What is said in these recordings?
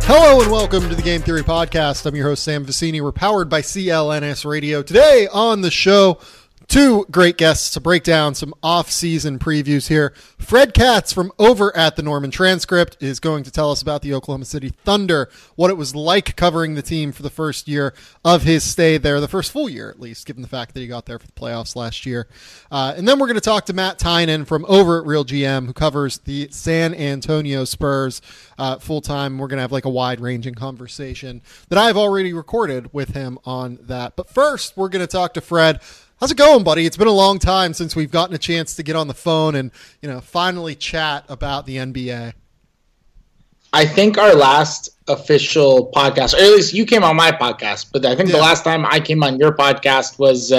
Hello and welcome to the Game Theory Podcast. I'm your host, Sam Vecenie. We're powered by CLNS Radio. Today on the show, two great guests to break down some off-season previews here. Fred Katz from over at the Norman Transcript is going to tell us about the Oklahoma City Thunder, what it was like covering the team for the first year of his stay there, the first full year at least, given the fact that he got there for the playoffs last year. And then we're going to talk to Matt Tynan from over at Real GM, who covers the San Antonio Spurs full-time. We're going to have like a wide-ranging conversation that I've already recorded with him on that. But first, we're going to talk to Fred. How's it going, buddy? It's been a long time since we've gotten a chance to get on the phone and, finally chat about the NBA. I think our last official podcast, or at least you came on my podcast, but I think the last time I came on your podcast was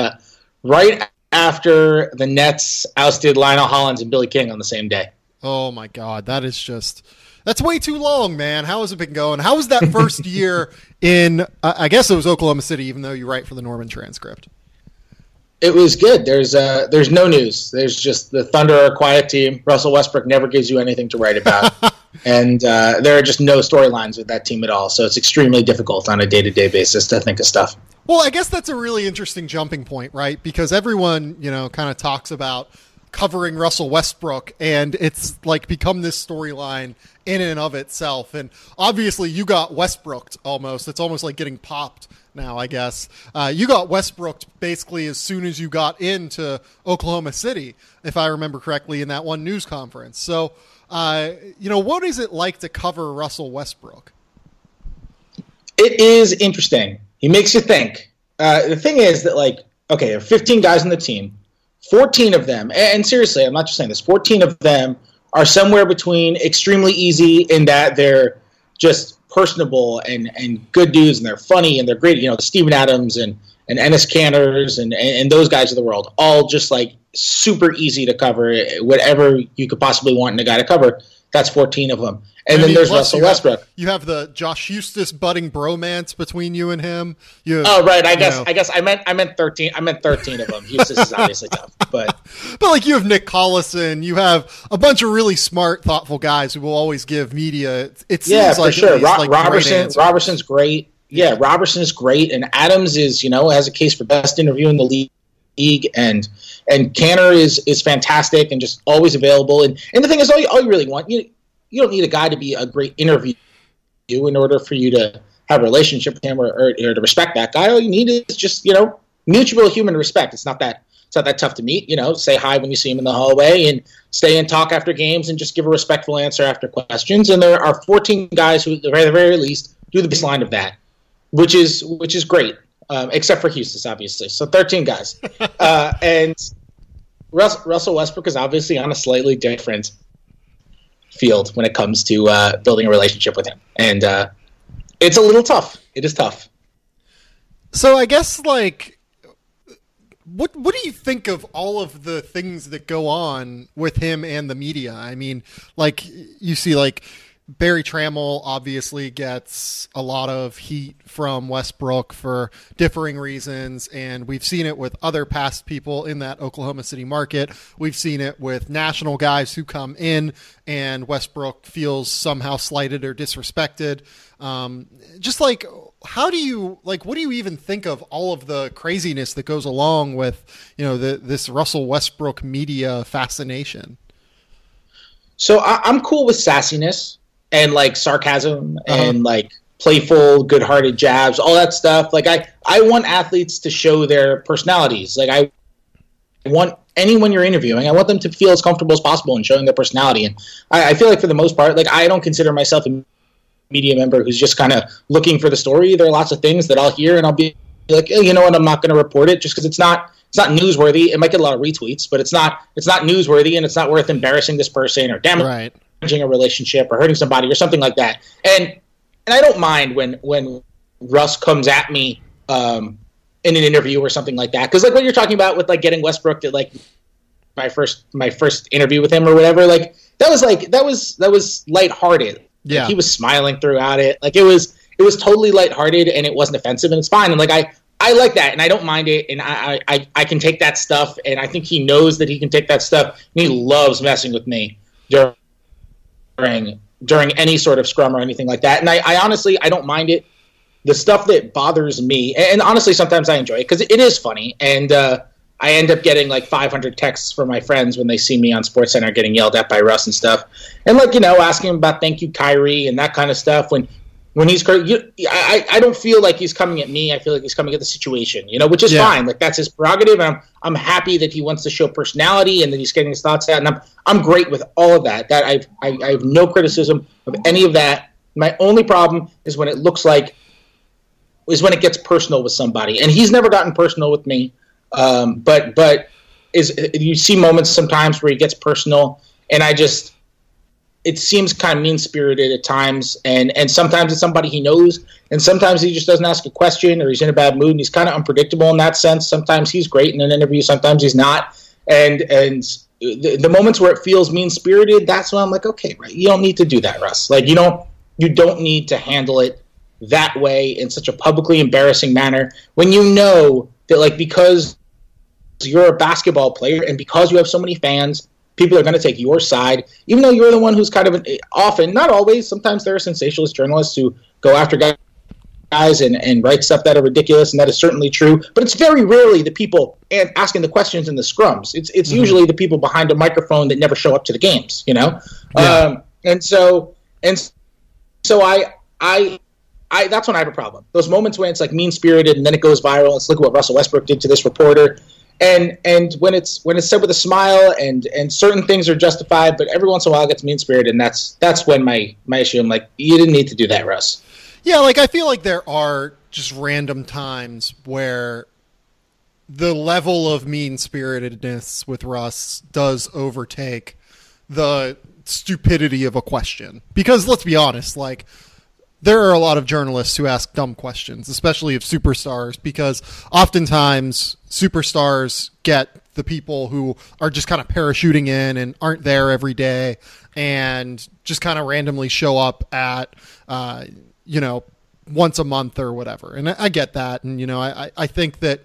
right after the Nets ousted Lionel Hollins and Billy King on the same day. Oh, my God. That's way too long, man. How has it been going? How was that first year in, I guess it was Oklahoma City, even though you write for the Norman Transcript? It was good. There's no news. There's just the Thunder are a quiet team. Russell Westbrook never gives you anything to write about. And there are just no storylines with that team at all. So it's extremely difficult on a day-to-day basis to think of stuff. Well, I guess that's a really interesting jumping point, right? Because everyone, kind of talks about covering Russell Westbrook, and it's like become this storyline in and of itself. And obviously you got Westbrooked almost. It's almost like getting popped now, I guess. You got Westbrooked basically as soon as you got into Oklahoma City, if I remember correctly, in that one news conference. So, what is it like to cover Russell Westbrook? It is interesting. He makes you think. The thing is that, there are 15 guys on the team. 14 of them, and seriously, I'm not just saying this, 14 of them are somewhere between extremely easy in that they're just personable and good dudes, and they're funny, and they're great. Steven Adams and Enes Cantors and those guys of the world, all just super easy to cover. Whatever you could possibly want in a guy to cover, that's 14 of them. And then there's Russell Westbrook. You have the Josh Huestis budding bromance between you and him. Right. I guess I meant 13. I meant 13 of them. Huestis is obviously tough, but you have Nick Collison. You have a bunch of really smart, thoughtful guys who will always give media. It seems for sure. Roberson's great. Yeah, Roberson is great, and Adams is has a case for best interview in the league, and Cantor is fantastic and just always available. And the thing is, all you really want you don't need a guy to be a great interview in order for you to have a relationship with him or to respect that guy. All you need is just, mutual human respect. It's not that tough to meet, say hi when you see him in the hallway and stay and talk after games and just give a respectful answer after questions. And there are 14 guys who, at the very least, do the baseline of that, which is great, except for Huestis, obviously. So 13 guys. And Russell Westbrook is obviously on a slightly different field when it comes to building a relationship with him, and it's a little tough. It is tough. So I guess what do you think of all of the things that go on with him and the media? I mean, you see Barry Trammell obviously gets a lot of heat from Westbrook for differing reasons, and we've seen it with other past people in that Oklahoma City market. We've seen it with national guys who come in, and Westbrook feels somehow slighted or disrespected. How do you what do you even think of all of the craziness that goes along with this Russell Westbrook media fascination? So I'm cool with sassiness and sarcasm and playful, good-hearted jabs, all that stuff. I want athletes to show their personalities. I want anyone you're interviewing, I want them to feel as comfortable as possible in showing their personality. And I feel for the most part, I don't consider myself a media member who's just kind of looking for the story. There are lots of things that I'll hear and I'll be you know what, I'm not going to report it just because it's not newsworthy. It might get a lot of retweets, but it's not newsworthy, and it's not worth embarrassing this person or damaging a relationship or hurting somebody or something like that. And I don't mind when Russ comes at me in an interview or something like that, because what you're talking about with getting Westbrook to my first interview with him or whatever, that was lighthearted. Yeah, he was smiling throughout it. It was totally lighthearted and it wasn't offensive, and it's fine. And I like that, and I don't mind it, and I can take that stuff, and I think he knows that he can take that stuff, and he loves messing with me during during any sort of scrum or anything like that. And I honestly, I don't mind it. The stuff that bothers me, and honestly, sometimes I enjoy it because it is funny. And I end up getting like 500 texts from my friends when they see me on SportsCenter getting yelled at by Russ and stuff. And like, asking him about thank you, Kyrie, and that kind of stuff. When he's, I don't feel like he's coming at me. I feel like he's coming at the situation, which is fine. Like that's his prerogative. And I'm happy that he wants to show personality and that he's getting his thoughts out. And I'm great with all of that. That I have no criticism of any of that. My only problem is when it gets personal with somebody. And he's never gotten personal with me. But you see moments sometimes where he gets personal, and it seems kind of mean-spirited at times, and sometimes it's somebody he knows, and sometimes he just doesn't ask a question, or he's in a bad mood, and he's kind of unpredictable in that sense. Sometimes he's great in an interview, sometimes he's not, and the moments where it feels mean-spirited, that's when I'm like, okay, right, you don't need to do that, Russ. Like, you don't need to handle it that way in such a publicly embarrassing manner when you know that, like, because you're a basketball player and because you have so many fans, people are going to take your side, even though you're the one who's kind of often, not always, sometimes there are sensationalist journalists who go after guys and write stuff that are ridiculous, and that is certainly true. But it's very rarely the people asking the questions in the scrums. It's usually the people behind a microphone that never show up to the games, Yeah. And so I that's when I have a problem. Those moments when it's like mean-spirited and then it goes viral. Let's look at what Russell Westbrook did to this reporter. And when it's said with a smile and certain things are justified, but every once in a while it gets mean-spirited, and that's when my issue. I'm like, you didn't need to do that, Russ. Yeah, like I feel like there are just random times where the level of mean-spiritedness with Russ does overtake the stupidity of a question. Because let's be honest, like, there are a lot of journalists who ask dumb questions, especially of superstars, because oftentimes superstars get the people who are just kind of parachuting in and aren't there every day and just kind of randomly show up at, once a month or whatever. And I get that. And, I think that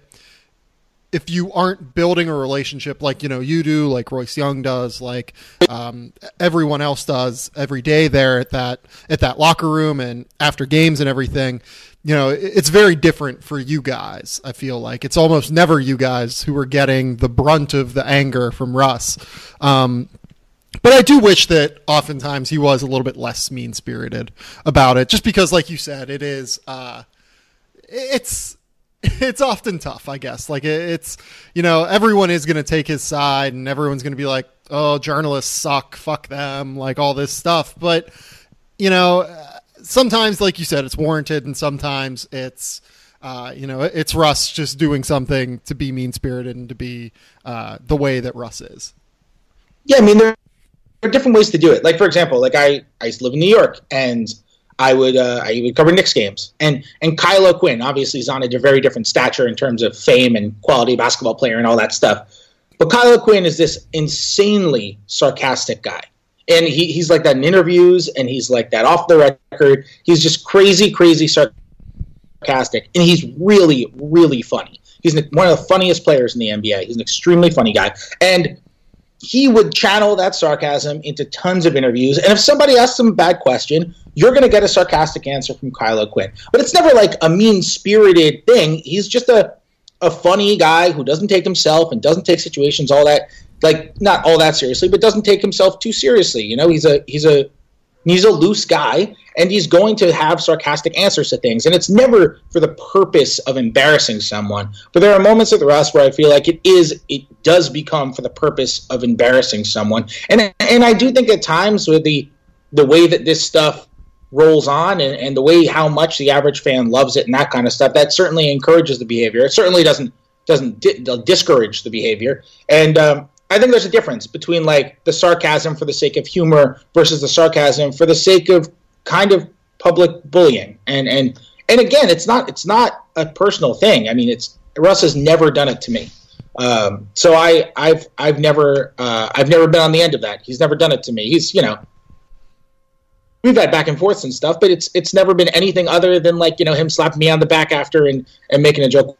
if you aren't building a relationship like, you do, like Royce Young does, like everyone else does every day there at that locker room and after games and everything, it's very different for you guys. I feel like it's almost never you guys who are getting the brunt of the anger from Russ. But I do wish that oftentimes he was a little bit less mean-spirited about it, just because, like you said, it is, it's often tough, I guess. Like it's, everyone is going to take his side and everyone's going to be like, oh, journalists suck, fuck them, like all this stuff. But, sometimes, like you said, it's warranted, and sometimes it's, it's Russ just doing something to be mean-spirited and to be the way that Russ is. Yeah, I mean, there are different ways to do it. Like, for example, like I used to live in New York, and I would cover Knicks games, and Kylo Quinn obviously is on a very different stature in terms of fame and quality basketball player and all that stuff. But Kylo Quinn is this insanely sarcastic guy, and he's like that in interviews, and he's like that off the record. He's just crazy sarcastic, and he's really, really funny. He's one of the funniest players in the NBA. He's an extremely funny guy, and he would channel that sarcasm into tons of interviews. And if somebody asks him a bad question, you're going to get a sarcastic answer from Kylo Quinn. But it's never like a mean-spirited thing. He's just a funny guy who doesn't take himself and doesn't take situations all that, like, not all that seriously, but doesn't take himself too seriously. He's a loose guy, and he's going to have sarcastic answers to things. And it's never for the purpose of embarrassing someone. But there are moments with Russ where I feel like it does become for the purpose of embarrassing someone. And I do think at times with the way that this stuff rolls on and the way how much the average fan loves it and that kind of stuff, that certainly encourages the behavior. It certainly doesn't discourage the behavior. And I think there's a difference between like the sarcasm for the sake of humor versus the sarcasm for the sake of kind of public bullying. And again, it's not a personal thing. I mean, Russ has never done it to me. So I've never been on the end of that. He's never done it to me. He's, we've had back and forths and stuff, but it's never been anything other than like, him slapping me on the back after and making a joke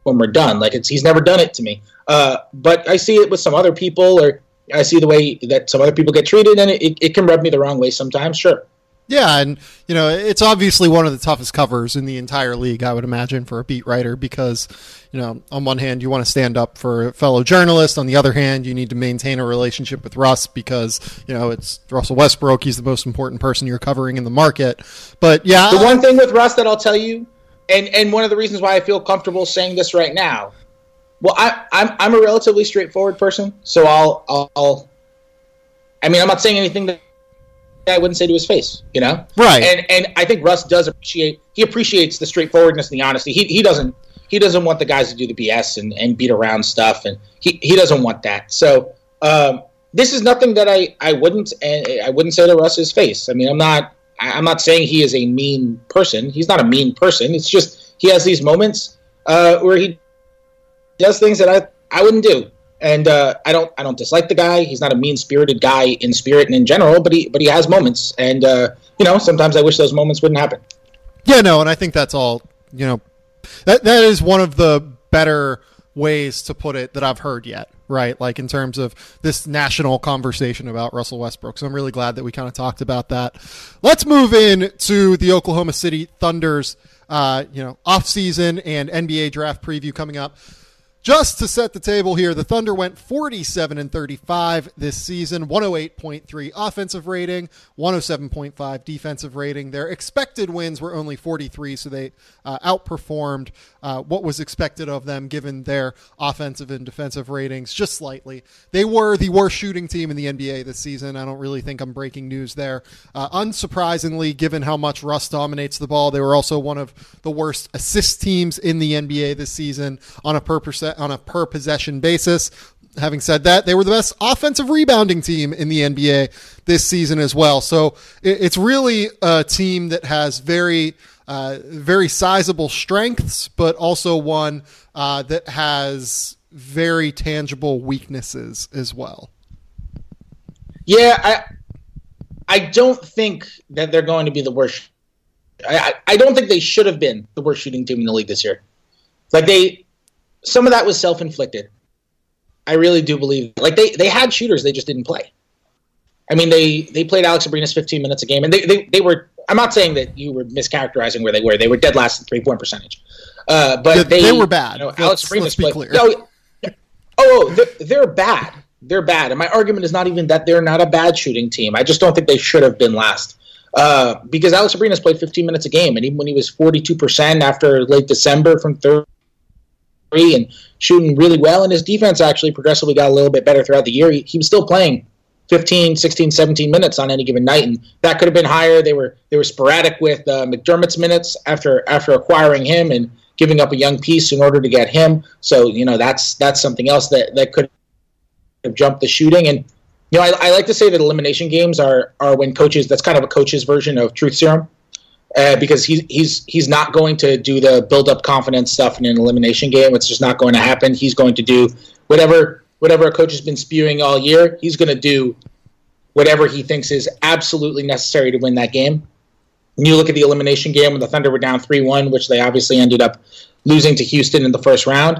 when we're done. Like he's never done it to me. But I see it with some other people, or I see the way that some other people get treated, and it can rub me the wrong way sometimes. Sure. Yeah, and it's obviously one of the toughest covers in the entire league, I would imagine, for a beat writer, because on one hand you want to stand up for a fellow journalist, on the other hand you need to maintain a relationship with Russ because it's Russell Westbrook. He's the most important person you're covering in the market. But yeah, the one thing with Russ that I'll tell you, and one of the reasons why I feel comfortable saying this right now, well, I'm a relatively straightforward person, so I'm not saying anything that I wouldn't say to his face, right? And I think Russ does appreciates the straightforwardness and the honesty. He doesn't want the guys to do the BS and beat around stuff, and he doesn't want that. So this is nothing that I wouldn't say to Russ's face. I mean, I'm not saying he is a mean person. He's not a mean person. It's just he has these moments where he does things that I wouldn't do. And I don't dislike the guy. He's not a mean-spirited guy in spirit and in general, but he has moments. And sometimes I wish those moments wouldn't happen. Yeah, no, and I think that's all. That is one of the better ways to put it that I've heard yet. Right, like in terms of this national conversation about Russell Westbrook. So I'm really glad that we kind of talked about that. Let's move in to the Oklahoma City Thunder's off-season and NBA draft preview coming up. Just to set the table here, the Thunder went 47-35 this season, 108.3 offensive rating, 107.5 defensive rating. Their expected wins were only 43, so they outperformed what was expected of them given their offensive and defensive ratings just slightly. They were the worst shooting team in the NBA this season. I don't really think I'm breaking news there. Unsurprisingly, given how much Russ dominates the ball, they were also one of the worst assist teams in the NBA this season on a per possession basis. Having said that, they were the best offensive rebounding team in the NBA this season as well. So it's really a team that has very sizable strengths, but also one that has very tangible weaknesses as well. Yeah, I don't think that they're going to be the worst. I don't think they should have been the worst shooting team in the league this year. Some of that was self-inflicted. I really do believe. They had shooters, they just didn't play. I mean, they played Alex Abrinas 15 minutes a game, and they were. I'm not saying that you were mischaracterizing where they were. They were dead last in 3-point percentage. But they were bad. Alex Abrinas played. Clear. They're bad. They're bad. And my argument is not even that they're not a bad shooting team. I just don't think they should have been last. Because Alex Abrinas played 15 minutes a game, and even when he was 42% after late December from 30. And shooting really well, and his defense actually progressively got a little bit better throughout the year. He was still playing 15, 16, 17 minutes on any given night, and that could have been higher. They were sporadic with McDermott's minutes after acquiring him and giving up a young piece in order to get him. So that's something else that could have jumped the shooting. And I like to say that elimination games are when coaches. That's kind of a coach's version of truth serum. Because he's not going to do the build-up confidence stuff in an elimination game. It's just not going to happen. He's going to do whatever a coach has been spewing all year. He's going to do whatever he thinks is absolutely necessary to win that game. And you look at the elimination game when the Thunder were down 3-1, which they obviously ended up losing to Houston in the first round.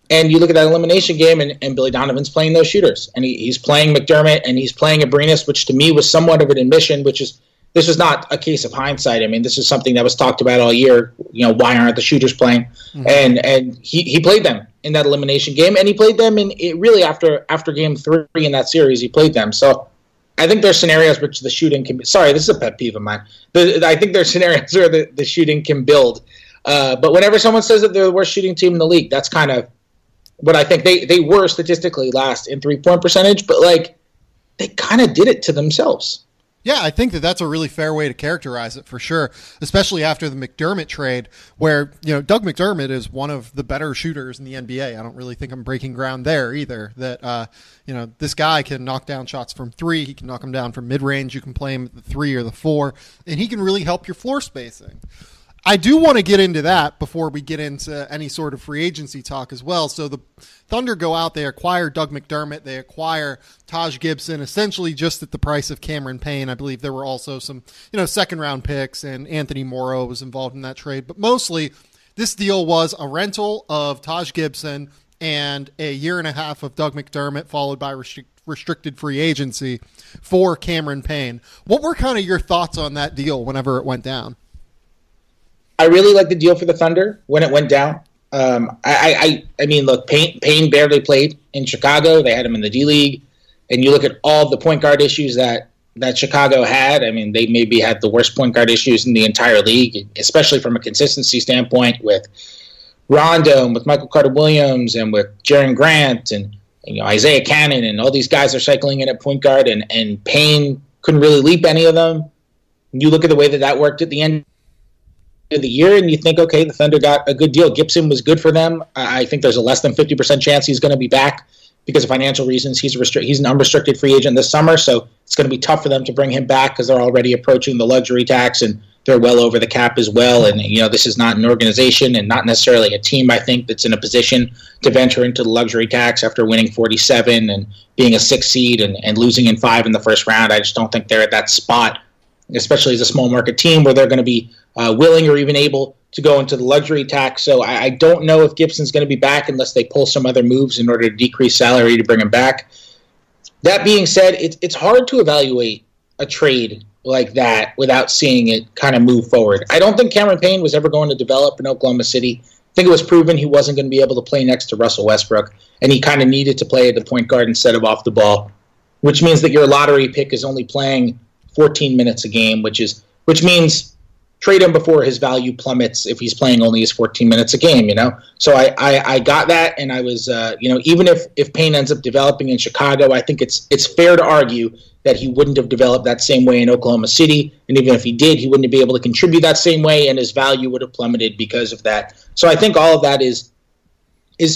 And you look at that elimination game, and Billy Donovan's playing those shooters. And he's playing McDermott, and he's playing Abrinas, which to me was somewhat of an admission, which is this was not a case of hindsight. I mean, this is something that was talked about all year. Why aren't the shooters playing? Mm-hmm. And he played them in that elimination game, and he played them really after game 3 in that series. He played them. So I think there's scenarios which the shooting can be. Sorry, this is a pet peeve of mine. I think there's scenarios where the shooting can build. But whenever someone says that they're the worst shooting team in the league, that's kind of what I think. They were statistically last in 3-point percentage, but they kind of did it to themselves. Yeah, I think that's a really fair way to characterize it for sure, especially after the McDermott trade where, Doug McDermott is one of the better shooters in the NBA. I don't really think I'm breaking ground there either, that, this guy can knock down shots from 3. He can knock them down from mid-range. You can play him at the 3 or the 4, and he can really help your floor spacing. I do want to get into that before we get into any sort of free agency talk as well. So the Thunder go out, they acquire Doug McDermott, they acquire Taj Gibson, essentially just at the price of Cameron Payne. I believe there were also some, second-round picks, and Anthony Morrow was involved in that trade. But mostly, this deal was a rental of Taj Gibson and a year and a half of Doug McDermott, followed by restricted free agency for Cameron Payne. What were kind of your thoughts on that deal whenever it went down? I really liked the deal for the Thunder when it went down. I mean, look, Payne barely played in Chicago. They had him in the D-League. And you look at all the point guard issues that Chicago had. I mean, they maybe had the worst point guard issues in the entire league, especially from a consistency standpoint with Rondo and with Michael Carter-Williams and with Jaren Grant and Isaiah Cannon, and all these guys are cycling in at point guard, and Payne couldn't really leap any of them. You look at the way that worked at the end of the year, and you think, okay, the Thunder got a good deal. Gibson was good for them. I think there's a less than 50% chance he's going to be back because of financial reasons. He's an unrestricted free agent this summer, so it's going to be tough for them to bring him back because they're already approaching the luxury tax, and they're well over the cap as well. And, this is not an organization and not necessarily a team, I think, that's in a position to venture into the luxury tax after winning 47 and being a 6 seed and losing in 5 in the first round. I just don't think they're at that spot, especially as a small market team, where they're going to be willing or even able to go into the luxury tax. So I don't know if Gibson's going to be back unless they pull some other moves in order to decrease salary to bring him back. That being said, it's hard to evaluate a trade like that without seeing it kind of move forward. I don't think Cameron Payne was ever going to develop in Oklahoma City. I think it was proven he wasn't going to be able to play next to Russell Westbrook, and he kind of needed to play at the point guard instead of off the ball, which means that your lottery pick is only playing 14 minutes a game, which means trade him before his value plummets if he's playing only his 14 minutes a game, So I got that, and I was, even if Payne ends up developing in Chicago, I think it's fair to argue that he wouldn't have developed that same way in Oklahoma City, and even if he did, he wouldn't be able to contribute that same way, and his value would have plummeted because of that. So I think all of that is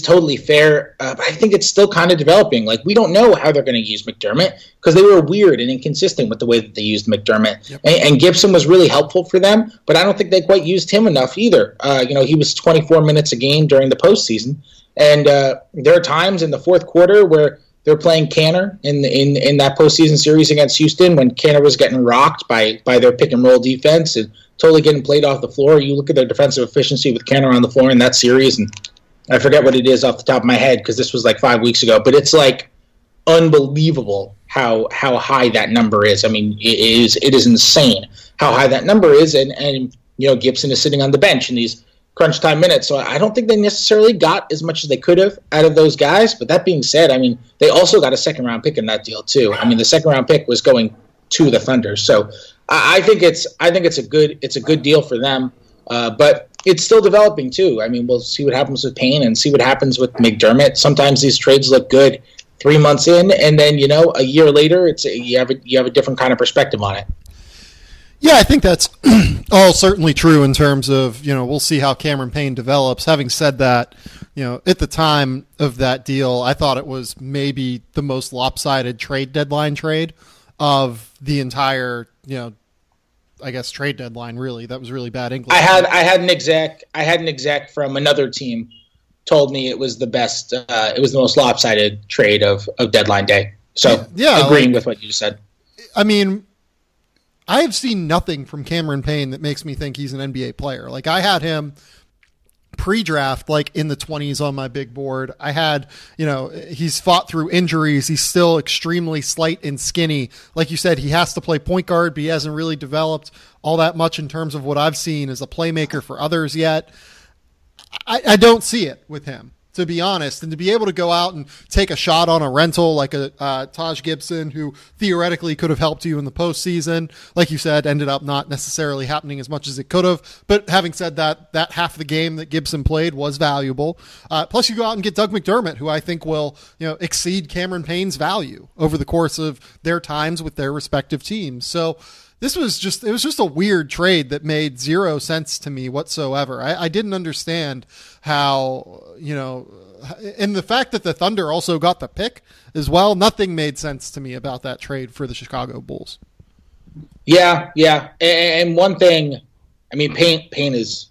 totally fair, but I think it's still kind of developing. Like, we don't know how they're going to use McDermott because they were weird and inconsistent with the way that they used McDermott. Yep. And Gibson was really helpful for them, but I don't think they quite used him enough either. He was 24 minutes a game during the postseason, and there are times in the fourth quarter where they're playing Canner in that postseason series against Houston when Canner was getting rocked by their pick-and-roll defense and totally getting played off the floor. You look at their defensive efficiency with Canner on the floor in that series, and I forget what it is off the top of my head because this was like 5 weeks ago, but it's like unbelievable how high that number is. I mean, it is insane how high that number is, and Gibson is sitting on the bench in these crunch time minutes, so I don't think they necessarily got as much as they could have out of those guys. But that being said, I mean, they also got a second round pick in that deal too. I mean, the second round pick was going to the Thunder, so I think it's a good deal for them, but it's still developing too. I mean, we'll see what happens with Payne and see what happens with McDermott. Sometimes these trades look good 3 months in, and then a year later, you have a different kind of perspective on it. Yeah, I think that's all certainly true in terms of, we'll see how Cameron Payne develops. Having said that, at the time of that deal, I thought it was maybe the most lopsided trade deadline trade of the entire, I guess trade deadline. Really, that was really bad English. I had an exec from another team told me it was the best. It was the most lopsided trade of deadline day. So yeah, agreeing with what you just said. I mean, I have seen nothing from Cameron Payne that makes me think he's an NBA player. Like, I had him pre-draft, like in the 20s on my big board. I had, he's fought through injuries. He's still extremely slight and skinny. Like you said, he has to play point guard, but he hasn't really developed all that much in terms of what I've seen as a playmaker for others yet. I don't see it with him, to be honest, and to be able to go out and take a shot on a rental like a Taj Gibson, who theoretically could have helped you in the postseason, like you said, ended up not necessarily happening as much as it could have. But having said that, that half the game that Gibson played was valuable. Plus, you go out and get Doug McDermott, who I think will exceed Cameron Payne's value over the course of their times with their respective teams. So it was just a weird trade that made zero sense to me whatsoever. I didn't understand how, and the fact that the Thunder also got the pick as well, nothing made sense to me about that trade for the Chicago Bulls. Yeah. And one thing, I mean, Payne is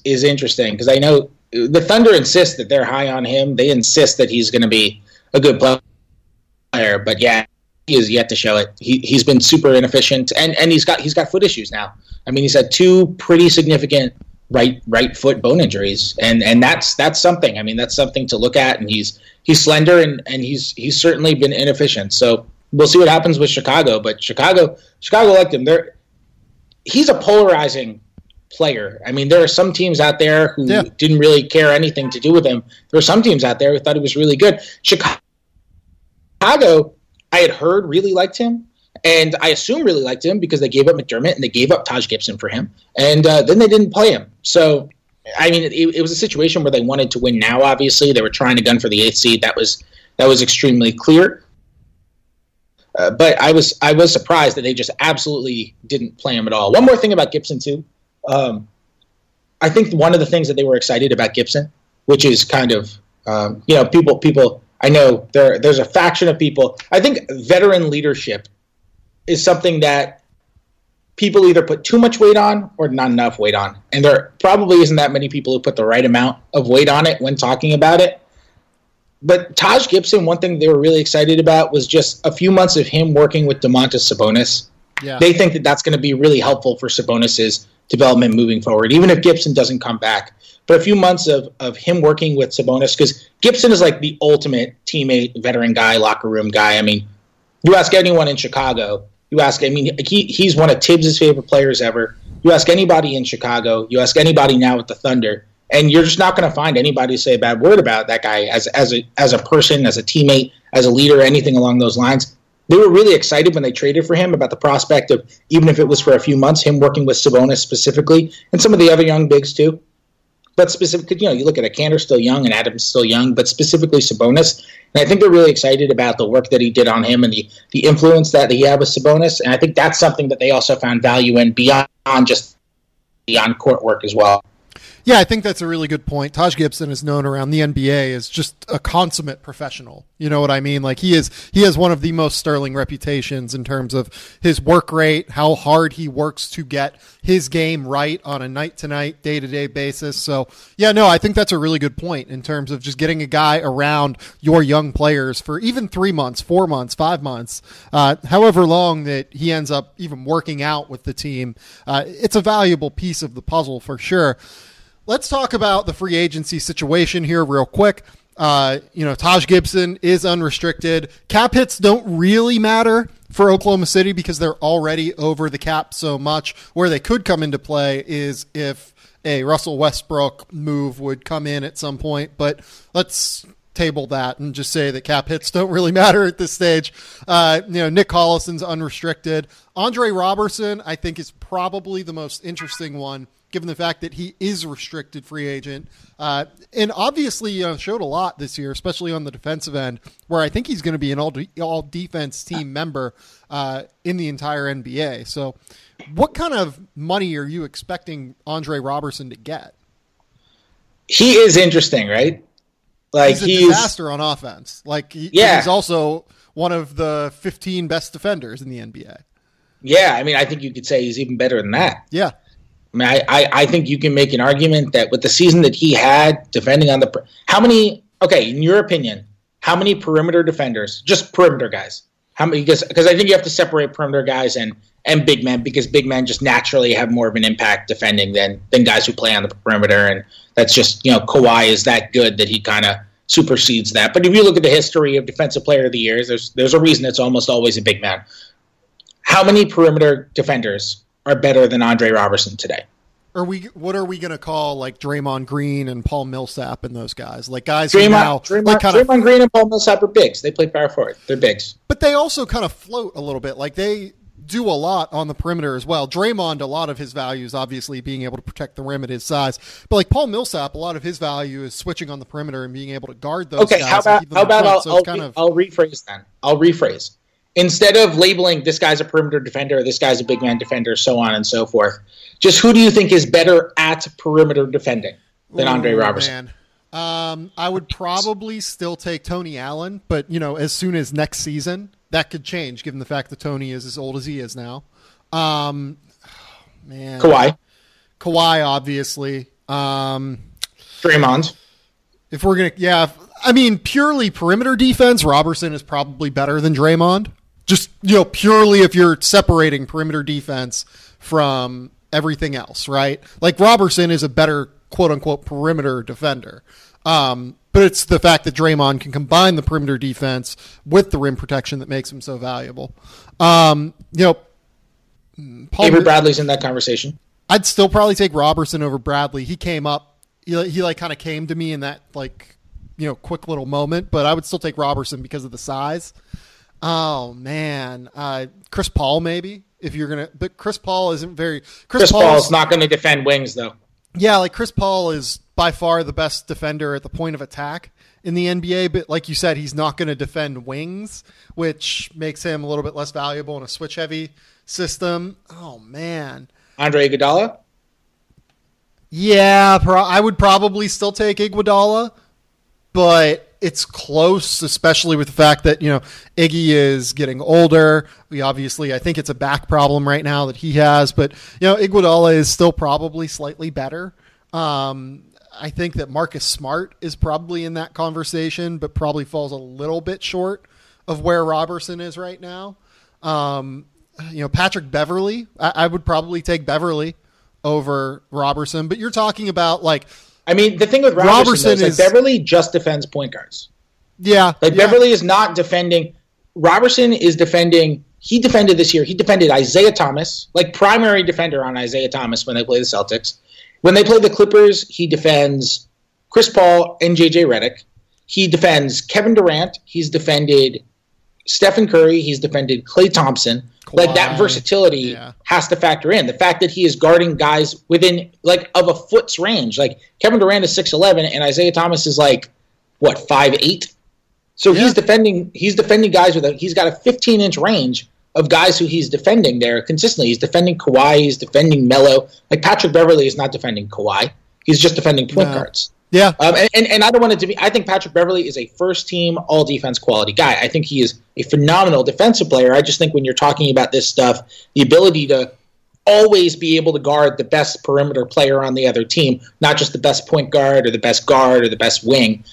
interesting because I know the Thunder insist that they're high on him. They insist that he's going to be a good player, but yeah, he is yet to show it. He's been super inefficient, and he's got foot issues now. I mean, he's had 2 pretty significant right foot bone injuries, and that's something. I mean, that's something to look at. And he's slender, and he's certainly been inefficient. So we'll see what happens with Chicago. But Chicago liked him. He's a polarizing player. I mean, there are some teams out there who didn't really care anything to do with him. There are some teams out there who thought he was really good. Chicago, I had heard, really liked him, and I assume really liked him because they gave up McDermott and they gave up Taj Gibson for him, and then they didn't play him. So, I mean, it was a situation where they wanted to win now, obviously. They were trying to gun for the 8th seed. That was extremely clear. But I was surprised that they just absolutely didn't play him at all. One more thing about Gibson, too. I think one of the things that they were excited about Gibson, which is kind of, people, I know there's a faction of people. I think veteran leadership is something that people either put too much weight on or not enough weight on. And there probably isn't that many people who put the right amount of weight on it when talking about it. But Taj Gibson, one thing they were really excited about was just a few months of him working with Domantas Sabonis. Yeah. They think that that's going to be really helpful for Sabonis's development moving forward, even if Gibson doesn't come back. But a few months of him working with Sabonis, because Gibson is like the ultimate teammate, veteran guy, locker room guy. I mean, you ask anyone in Chicago, he's one of Tibbs' favorite players ever. You ask anybody in Chicago, you ask anybody now with the Thunder, and you're just not going to find anybody say a bad word about that guy as a person, as a teammate, as a leader, anything along those lines. They were really excited when they traded for him about the prospect of, even if it was for a few months, him working with Sabonis specifically, and some of the other young bigs too. But specifically, you look at it, Kanter's still young and Adams still young, but specifically Sabonis. And I think they're really excited about the work that he did on him and the influence that he had with Sabonis. And I think that's something that they also found value in beyond just the on-court work as well. Yeah, I think that's a really good point. Taj Gibson is known around the NBA as just a consummate professional. You know what I mean? Like he has one of the most sterling reputations in terms of his work rate, how hard he works to get his game right on a night-to-night, day-to-day basis. So, yeah, no, I think that's a really good point in terms of just getting a guy around your young players for even 3 months, 4 months, 5 months, however long that he ends up even working out with the team. It's a valuable piece of the puzzle for sure. Let's talk about the free agency situation here real quick. Taj Gibson is unrestricted. Cap hits don't really matter for Oklahoma City because they're already over the cap so much. Where they could come into play is if a Russell Westbrook move would come in at some point. But let's table that and just say that cap hits don't really matter at this stage. Nick Collison's unrestricted. Andre Roberson, I think, is probably the most interesting one, given the fact that he is restricted free agent. And obviously showed a lot this year, especially on the defensive end, where I think he's going to be an all-defense team member in the entire NBA. So what kind of money are you expecting Andre Roberson to get? He is interesting, right? Like he's a disaster on offense. He's also one of the 15 best defenders in the NBA. Yeah, I mean, I think you could say he's even better than that. Yeah. I mean, I think you can make an argument that with the season that he had defending on in your opinion, how many perimeter defenders, just perimeter guys, how many, because I think you have to separate perimeter guys and big men, because big men just naturally have more of an impact defending than guys who play on the perimeter. And that's just, Kawhi is that good that he kind of supersedes that. But if you look at the history of defensive player of the years, there's a reason it's almost always a big man. How many perimeter defenders are better than Andre Roberson today? What are we going to call like Draymond Green and Paul Millsap and those guys? Like guys Draymond Green and Paul Millsap are bigs. They play power forward. They're bigs. But they also kind of float a little bit. Like they do a lot on the perimeter as well. Draymond, a lot of his value is obviously being able to protect the rim at his size. But like Paul Millsap, a lot of his value is switching on the perimeter and being able to guard those guys. Okay, how about I'll rephrase then. I'll rephrase. Instead of labeling this guy's a perimeter defender, this guy's a big man defender, so on and so forth, just who do you think is better at perimeter defending than Andre Roberson? Man. I would probably still take Tony Allen, but as soon as next season, that could change given the fact that Tony is as old as he is now. Man, Kawhi, obviously. Draymond. If we're gonna, purely perimeter defense, Roberson is probably better than Draymond. Just, purely if you're separating perimeter defense from everything else, right? Like Roberson is a better quote unquote perimeter defender. But it's the fact that Draymond can combine the perimeter defense with the rim protection that makes him so valuable. Avery Bradley's in that conversation. I'd still probably take Roberson over Bradley. He came up, he like kind of came to me in that like, quick little moment, but I would still take Roberson because of the size. Oh man. Chris Paul, maybe if you're going to, but Chris Paul isn't very, Chris Paul's not going to defend wings though. Yeah. Like Chris Paul is by far the best defender at the point of attack in the NBA. But like you said, he's not going to defend wings, which makes him a little bit less valuable in a switch heavy system. Oh man. Andre Iguodala? Yeah, I would probably still take Iguodala, but it's close, especially with the fact that, Iggy is getting older. I think it's a back problem right now that he has, but, Iguodala is still probably slightly better. I think that Marcus Smart is probably in that conversation, but probably falls a little bit short of where Roberson is right now. Patrick Beverley, I would probably take Beverley over Roberson, but you're talking about the thing with Roberson is Beverley just defends point guards. Yeah. Beverley is not defending. Roberson is defending. He defended this year. He defended Isaiah Thomas, primary defender on Isaiah Thomas when they play the Celtics. When they play the Clippers, he defends Chris Paul and JJ Redick. He defends Kevin Durant. He's defended Stephen Curry. He's defended Klay Thompson. Kawhi. That versatility has to factor in. The fact that he is guarding guys within of a foot's range. Kevin Durant is 6'11", and Isaiah Thomas is 5'8". So he's defending guys he's got a 15-inch range of guys who he's defending there consistently. He's defending Kawhi. He's defending Melo. Patrick Beverley is not defending Kawhi. He's just defending point guards. Yeah. And I don't want it to be – I think Patrick Beverley is a first-team, all-defense quality guy. I think he is a phenomenal defensive player. I just think when you're talking about this stuff, the ability to always be able to guard the best perimeter player on the other team, not just the best point guard or the best wing,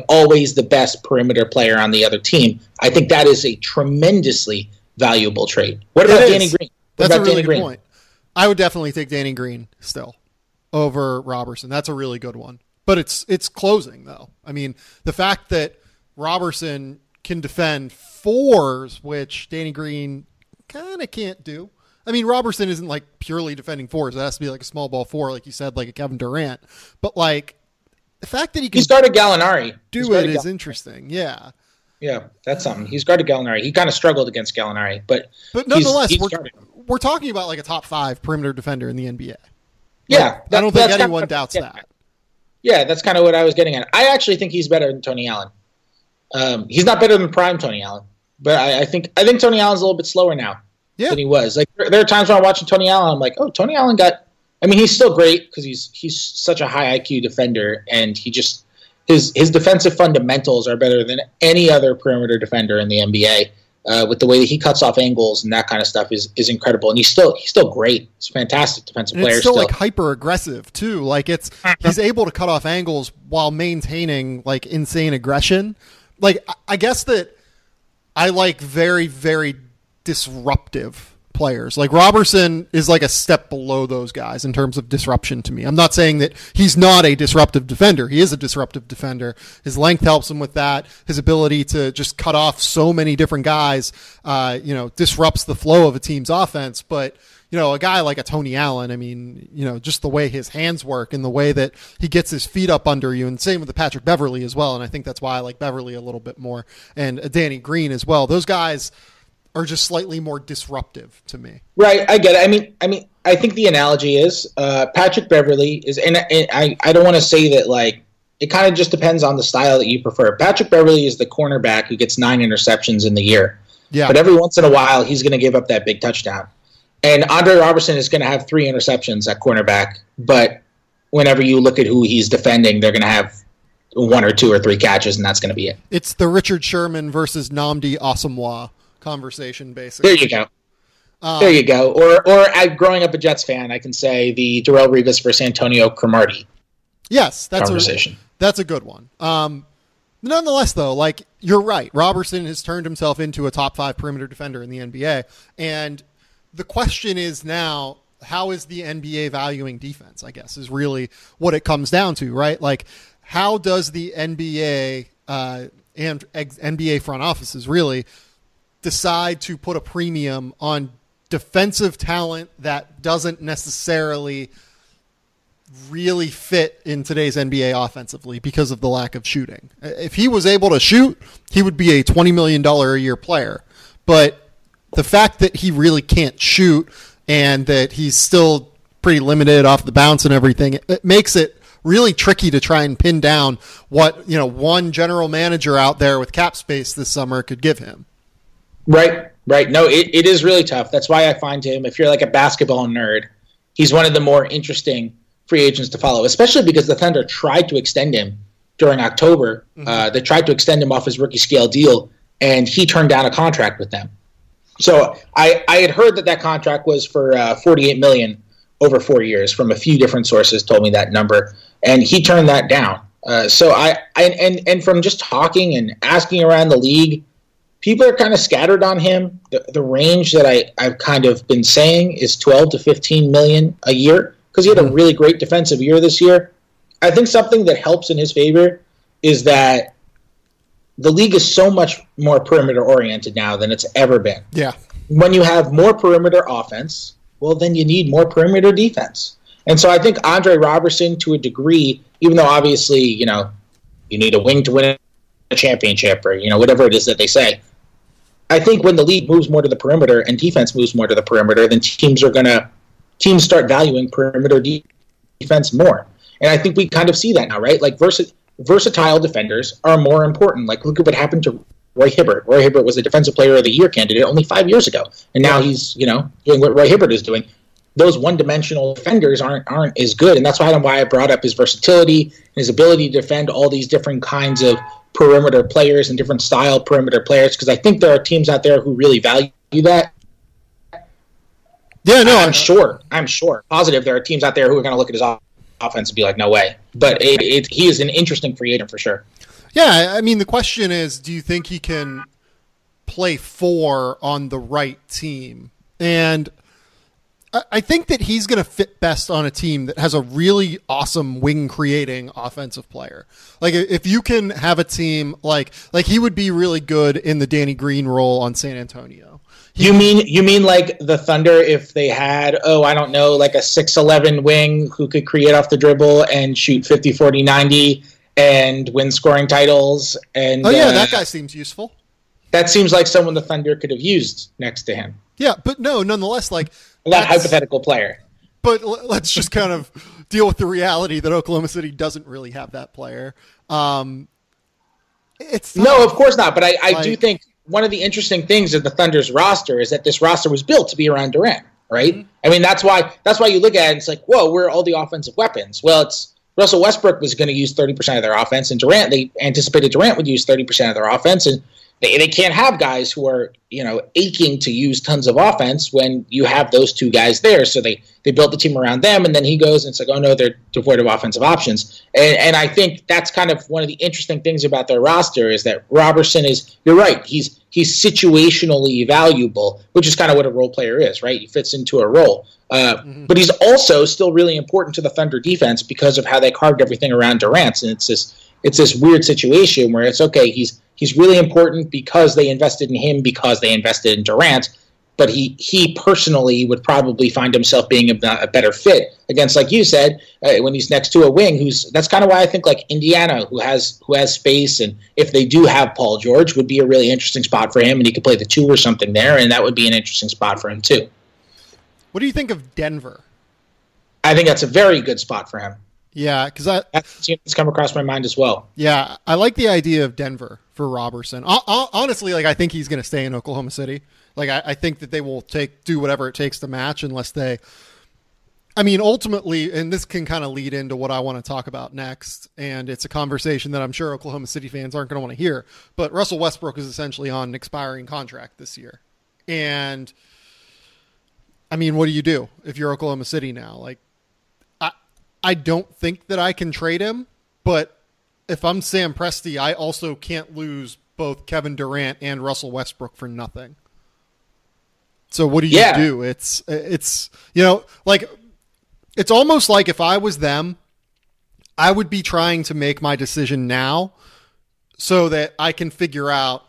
always the best perimeter player on the other team, I think that is a tremendously valuable trait. What about Danny Green? That's a really good point. I would definitely take Danny Green still over Roberson. That's a really good one. But it's closing, though. I mean, the fact that Roberson can defend fours, which Danny Green kind of can't do. I mean, Roberson isn't purely defending fours. It has to be a small ball four, like you said, like a Kevin Durant. But the fact that he can guarded Gallinari. Is interesting. Yeah. Yeah, that's something. He's guarded Gallinari. He kind of struggled against Gallinari, but nonetheless, we're talking about a top 5 perimeter defender in the NBA. Yeah, I don't think anyone doubts that. Yeah, that's kind of what I was getting at. I actually think he's better than Tony Allen. He's not better than prime Tony Allen, but I think Tony Allen's a little bit slower now than he was. There are times when I'm watching Tony Allen, I'm like, oh, Tony Allen he's still great because he's such a high IQ defender, and he just his defensive fundamentals are better than any other perimeter defender in the NBA. With the way that he cuts off angles and that kind of stuff is incredible. And he's still great. He's a fantastic defensive player. It's still hyper aggressive too. He's able to cut off angles while maintaining insane aggression. I guess that I like very, very disruptive players. Roberson is a step below those guys in terms of disruption to me. I'm not saying that he's not a disruptive defender. He is a disruptive defender. His length helps him with that. His ability to just cut off so many different guys, disrupts the flow of a team's offense. But, a guy like a Tony Allen, just the way his hands work and the way that he gets his feet up under you, and same with the Patrick Beverley as well. And I think that's why I like Beverley a little bit more, and Danny Green as well. Those guys are just slightly more disruptive to me. Right, I get it. I think the analogy is Patrick Beverley is, and I don't want to say that it kind of just depends on the style that you prefer. Patrick Beverley is the cornerback who gets 9 interceptions in the year. Yeah. But every once in a while, he's going to give up that big touchdown. And Andre Roberson is going to have 3 interceptions at cornerback, but whenever you look at who he's defending, they're going to have 1 or 2 or 3 catches, and that's going to be it. It's the Richard Sherman versus Nnamdi Asomugha conversation, basically. There you go. Or growing up a Jets fan, I can say the Darrelle Revis versus Antonio Cromartie. Yes, that's conversation. That's a good one. Nonetheless, though, you're right. Roberson has turned himself into a top 5 perimeter defender in the NBA, and the question is now, how is the NBA valuing defense, I guess, is really what it comes down to, right? Like, how does the NBA and NBA front offices really decide to put a premium on defensive talent that doesn't necessarily really fit in today's NBA offensively because of the lack of shooting? If he was able to shoot, he would be a $20 million a year player. But the fact that he really can't shoot and that he's still pretty limited off the bounce and everything, it makes it really tricky to try and pin down what, one general manager out there with cap space this summer could give him. Right. No, it is really tough. That's why I find him, if you're like a basketball nerd, he's one of the more interesting free agents to follow, especially because the Thunder tried to extend him during October. They tried to extend him off his rookie scale deal, and he turned down a contract with them. So I had heard that contract was for $48 million over 4 years. From a few different sources told me that number, and he turned that down. So I from just talking and asking around the league, people are kind of scattered on him. The range that I've kind of been saying is 12 to 15 million a year, because he had a really great defensive year this year. I think something that helps in his favor is that the league is so much more perimeter oriented now than it's ever been. Yeah. When you have more perimeter offense, well, then you need more perimeter defense. And so I think Andre Roberson, to a degree, even though obviously, you need a wing to win a championship or, whatever it is that they say, I think when the league moves more to the perimeter and defense moves more to the perimeter, then teams start valuing perimeter defense more. And I think we kind of see that now, right? Like versatile defenders are more important. Like, look at what happened to Roy Hibbert. Roy Hibbert was a Defensive Player of the Year candidate only 5 years ago. And now he's, doing what Roy Hibbert is doing. Those one-dimensional defenders aren't as good. And that's why I brought up his versatility, his ability to defend all these different kinds of perimeter players and different style perimeter players, because I think there are teams out there who really value that. Yeah, no, I'm sure positive there are teams out there who are going to look at his offense and be like, no way. But he is an interesting free agent for sure. Yeah, I mean, the question is, do you think he can play 4 on the right team? And I think that he's going to fit best on a team that has a really awesome wing-creating offensive player. Like, if you can have a team like he would be really good in the Danny Green role on San Antonio. You mean like the Thunder if they had, like a 6'11" wing who could create off the dribble and shoot 50, 40, 90 and win scoring titles? And that guy seems useful. That seems like someone the Thunder could have used next to him. Yeah, but no, nonetheless, like that hypothetical player. But let's just kind of deal with the reality that Oklahoma City doesn't really have that player. It's no, of course not. But I do think one of the interesting things of the Thunder's roster is that this roster was built to be around Durant, right? Mm-hmm. I mean, that's why you look at it and it's like, whoa, where are all the offensive weapons? Well, it's Russell Westbrook was going to use 30% of their offense, and they anticipated Durant would use 30% of their offense, and they can't have guys who are, aching to use tons of offense when you have those two guys there. So they built the team around them, and then he goes and it's like, oh no, they're devoid of offensive options. And I think that's kind of one of the interesting things about their roster is that Roberson is, you're right, he's situationally valuable, which is kind of what a role player is, right? He fits into a role. But he's also still really important to the Thunder defense because of how they carved everything around Durant. And it's this weird situation where it's okay, he's really important because they invested in him, because they invested in Durant, but he personally would probably find himself being a better fit against, like you said, when he's next to a wing that's kind of why I think like Indiana, who has space, and if they do have Paul George, would be a really interesting spot for him, and he could play the 2 or something there, and that would be an interesting spot for him too. What do you think of Denver? I think that's a very good spot for him. Yeah, because that's come across my mind as well. Yeah, I like the idea of Denver for Roberson. Honestly, I think he's going to stay in Oklahoma City. I think that they will do whatever it takes to match unless they... I mean, ultimately, and this can kind of lead into what I want to talk about next, and it's a conversation that I'm sure Oklahoma City fans aren't going to want to hear, but Russell Westbrook is essentially on an expiring contract this year. And, I mean, what do you do if you're Oklahoma City now? I don't think that I can trade him, but if I'm Sam Presti, I also can't lose both Kevin Durant and Russell Westbrook for nothing. So what do you do? It's like, it's almost like if I was them, I would be trying to make my decision now so that I can figure out,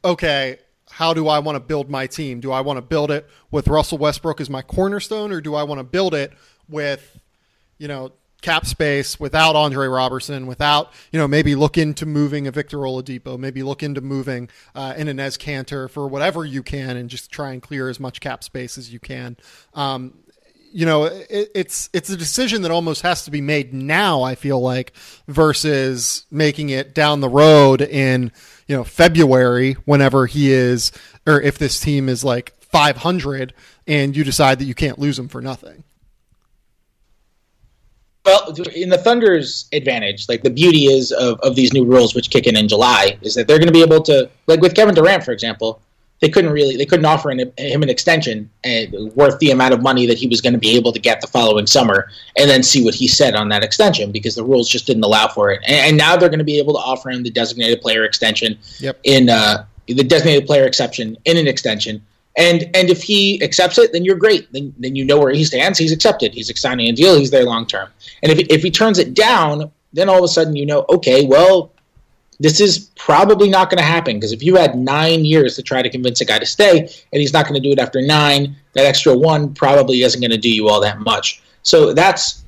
okay, how do I want to build my team? Do I want to build it with Russell Westbrook as my cornerstone, or do I want to build it with, cap space, without Andre Roberson, without, maybe look into moving a Victor Oladipo, maybe look into moving an Enes Kanter for whatever you can, and just try and clear as much cap space as you can. It's a decision that almost has to be made now, I feel like, versus making it down the road in, February, whenever he is, or if this team is like 500 and you decide that you can't lose them for nothing. Well, in the Thunder's advantage, like the beauty is of these new rules, which kick in July, is that they're going to be able to, like with Kevin Durant, for example, they couldn't offer him an extension worth the amount of money that he was going to be able to get the following summer, and then see what he said on that extension, because the rules just didn't allow for it. And now they're going to be able to offer him the designated player extension in the designated player exception in an extension. And if he accepts it, then you're great. Then you know where he stands. He's accepted. He's signing a deal. He's there long term. And if he turns it down, then all of a sudden okay, well, this is probably not going to happen, because if you had 9 years to try to convince a guy to stay and he's not going to do it after 9, that extra 1 probably isn't going to do you all that much. So that's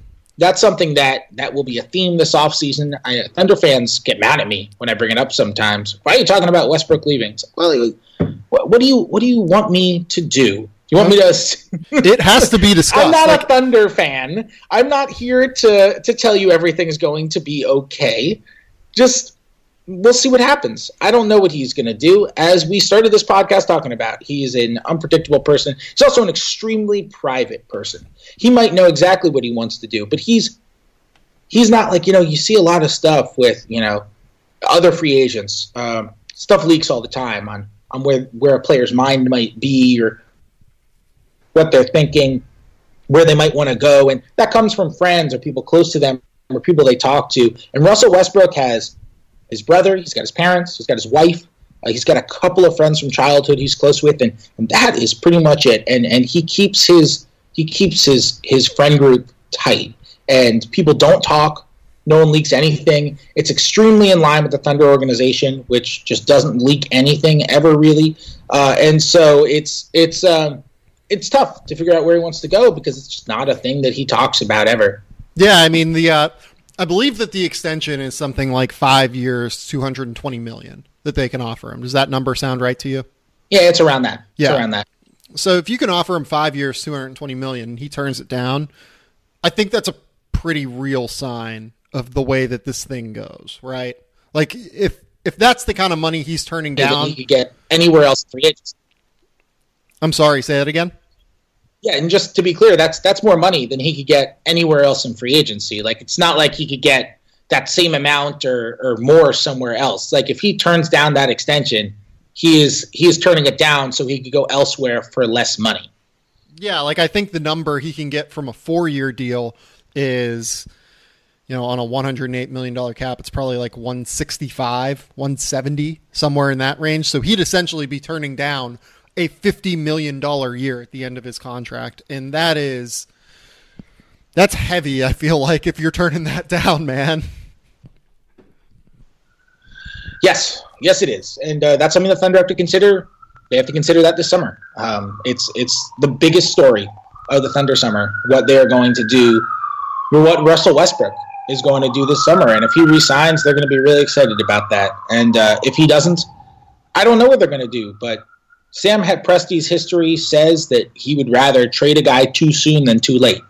something that will be a theme this offseason. Thunder fans get mad at me when I bring it up sometimes. Why are you talking about Westbrook leaving? It's like, well, what do you want me to do? You want me to? It has to be discussed. I'm not a Thunder fan. I'm not here to tell you everything is going to be okay. Just we'll see what happens. I don't know what he's going to do. As we started this podcast talking about, he's an unpredictable person. He's also an extremely private person. He might know exactly what he wants to do, but he's not like, you see a lot of stuff with, other free agents. Stuff leaks all the time on where a player's mind might be, or what they're thinking, where they might want to go. And that comes from friends or people close to them or people they talk to. And Russell Westbrook has his brother, he's got his parents, he's got his wife, he's got a couple of friends from childhood he's close with, and that is pretty much it. And he keeps his friend group tight, and people don't talk. No one leaks anything. It's extremely in line with the Thunder organization, which just doesn't leak anything ever, really. And so it's tough to figure out where he wants to go, because it's just not a thing that he talks about ever. Yeah, I mean, I believe that the extension is something like 5 years, $220 million that they can offer him. Does that number sound right to you? Yeah, it's around that. Yeah. It's around that. So if you can offer him 5 years, $220 million, and he turns it down, I think that's a pretty real sign of the way that this thing goes, right? Like if that's the kind of money he's turning down, he could get anywhere else in free agency. I'm sorry, say that again. Yeah, and just to be clear, that's more money than he could get anywhere else in free agency. Like, it's not like he could get that same amount or more somewhere else. Like, if he turns down that extension, he is turning it down so he could go elsewhere for less money. Yeah, like I think the number he can get from a 4-year deal is, on a $108 million cap, it's probably like 165, 170, somewhere in that range. So he'd essentially be turning down a $50 million year at the end of his contract. And that's heavy, I feel like, if you're turning that down, man. Yes, it is. And that's something the Thunder have to consider. They have to consider that this summer. It's the biggest story of the Thunder summer, what they're going to do, or what Russell Westbrook is going to do this summer. And if he resigns, they're going to be really excited about that. And if he doesn't, I don't know what they're going to do, but Sam Presti's history says that he would rather trade a guy too soon than too late.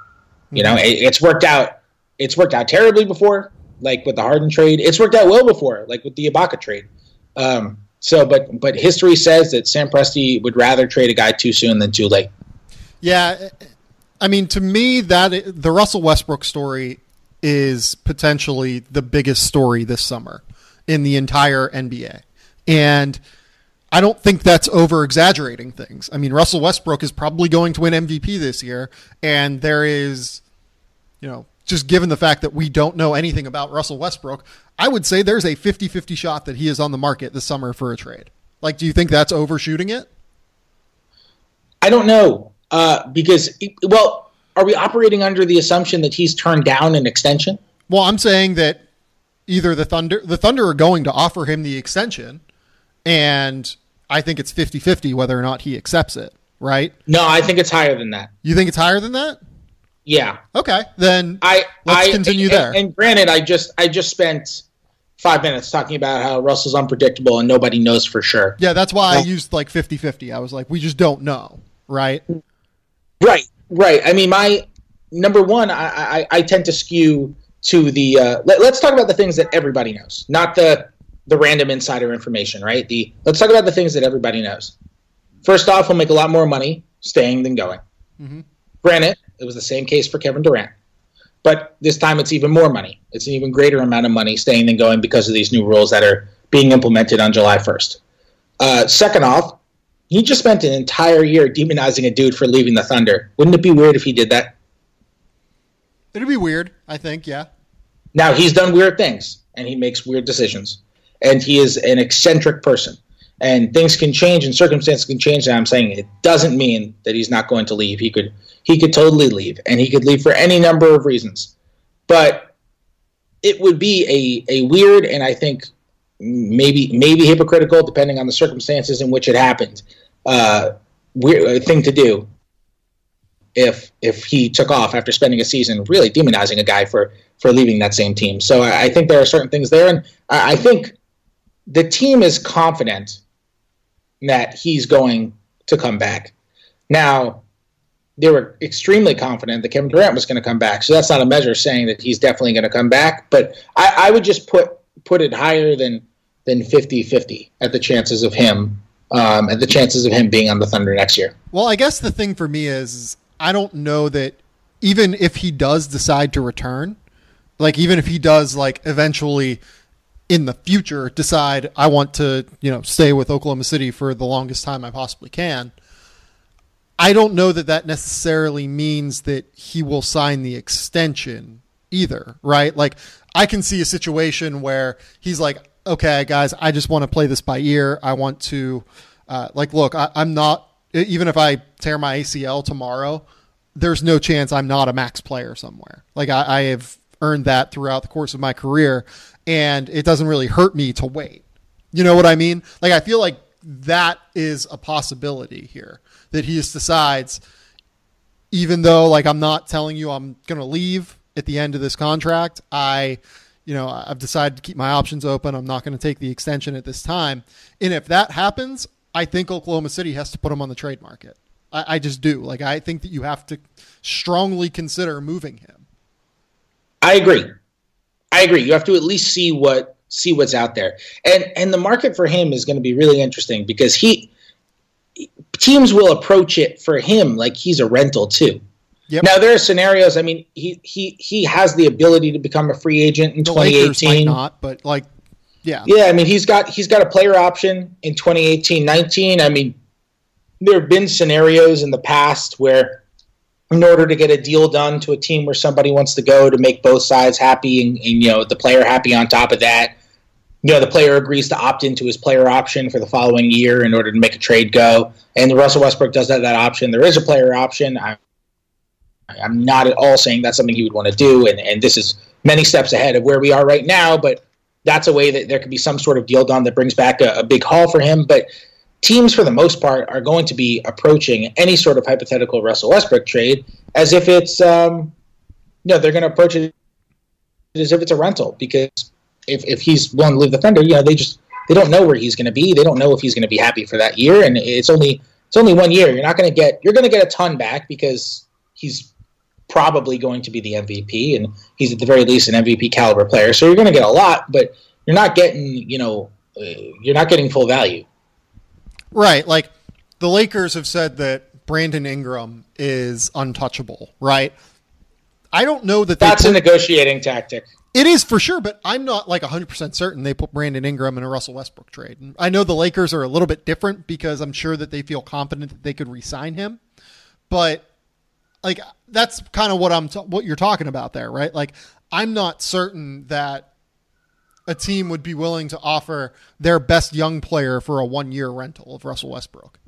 It's worked out. It's worked out terribly before, like with the Harden trade. It's worked out well before, like with the Ibaka trade. But history says that Sam Presti would rather trade a guy too soon than too late. Yeah, I mean, to me, the Russell Westbrook story is potentially the biggest story this summer in the entire NBA, and I don't think that's over-exaggerating things. I mean, Russell Westbrook is probably going to win MVP this year, and there is, just given the fact that we don't know anything about Russell Westbrook, I would say there's a 50-50 shot that he is on the market this summer for a trade. Like, do you think that's overshooting it? I don't know because, are we operating under the assumption that he's turned down an extension? Well, I'm saying that either the Thunder are going to offer him the extension, and I think it's 50-50 whether or not he accepts it, right? No, I think it's higher than that. You think it's higher than that? Yeah. Okay, then let's continue there. And granted, I just spent 5 minutes talking about how Russell's unpredictable and nobody knows for sure. Yeah, that's why I used like 50-50. I was like, we just don't know, right? Right. I mean, my number one, I tend to skew to the let's talk about the things that everybody knows, not the random insider information, right? Let's talk about the things that everybody knows. First off, he'll make a lot more money staying than going. Mm-hmm. Granted, it was the same case for Kevin Durant. But this time it's even more money. It's an even greater amount of money staying than going because of these new rules that are being implemented on July 1st. Second off, he just spent an entire year demonizing a dude for leaving the Thunder. Wouldn't it be weird if he did that? It'd be weird, I think, yeah. Now, he's done weird things, and he makes weird decisions. And he is an eccentric person. And things can change, and circumstances can change. And I'm saying it doesn't mean that he's not going to leave. He could totally leave, and he could leave for any number of reasons. But it would be a weird, and I think maybe hypocritical, depending on the circumstances in which it happened, weird thing to do if he took off after spending a season really demonizing a guy for leaving that same team. So I think there are certain things there, and I think the team is confident that he's going to come back. Now, they were extremely confident that Kevin Durant was going to come back, so that's not a measure saying that he's definitely going to come back, but I would just put it higher than 50-50 at the chances of him being on the Thunder next year. Well, I guess the thing for me is I don't know that even if he does decide to return, like even if he does like eventually in the future decide I want to, stay with Oklahoma City for the longest time I possibly can, I don't know that necessarily means that he will sign the extension either, right? Like I can see a situation where he's like, okay, guys, I just want to play this by ear. I want to look, I'm not, even if I tear my ACL tomorrow, there's no chance I'm not a max player somewhere. Like I have earned that throughout the course of my career, and it doesn't really hurt me to wait. You know what I mean? Like I feel like that is a possibility here, that he just decides, even though like I'm not telling you I'm going to leave at the end of this contract, I've decided to keep my options open. I'm not going to take the extension at this time. And if that happens, I think Oklahoma City has to put him on the trade market. I just do. Like, I think that you have to strongly consider moving him. I agree. You have to at least see what's out there. And the market for him is going to be really interesting because teams will approach it for him like he's a rental too. Yep. Now there are scenarios. I mean, he has the ability to become a free agent in 2018. Lakers might not, but like, yeah. Yeah, I mean, he's got a player option in 2018-19. I mean, there have been scenarios in the past where, in order to get a deal done to a team where somebody wants to go to make both sides happy and the player happy on top of that, the player agrees to opt into his player option for the following year in order to make a trade go. And Russell Westbrook does have that option. There is a player option. I'm not at all saying that's something he would want to do, and this is many steps ahead of where we are right now, but that's a way that there could be some sort of deal done that brings back a big haul for him. But teams, for the most part, are going to be approaching any sort of hypothetical Russell Westbrook trade as if it's, they're going to approach it as if it's a rental, because if he's willing to leave the Thunder, they don't know where he's going to be. They don't know if he's going to be happy for that year, and it's only 1 year. You're going to get a ton back because he's probably going to be the MVP, and he's at the very least an MVP caliber player. So you're going to get a lot, but you're not getting, you're not getting full value. Right. Like the Lakers have said that Brandon Ingram is untouchable, right? I don't know that that's a negotiating tactic. It is for sure, but I'm not like 100% certain they put Brandon Ingram in a Russell Westbrook trade. And I know the Lakers are a little bit different because I'm sure that they feel confident that they could re-sign him, but like that's kind of what you're talking about there, right? Like I'm not certain that a team would be willing to offer their best young player for a 1-year rental of Russell Westbrook.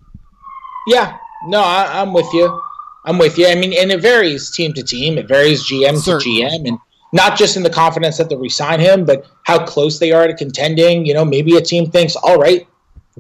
Yeah, no, I'm with you. I'm with you. I mean, and it varies team to team. It varies GM to GM, and not just in the confidence that they'll re-sign him, but how close they are to contending. You know, maybe a team thinks, all right,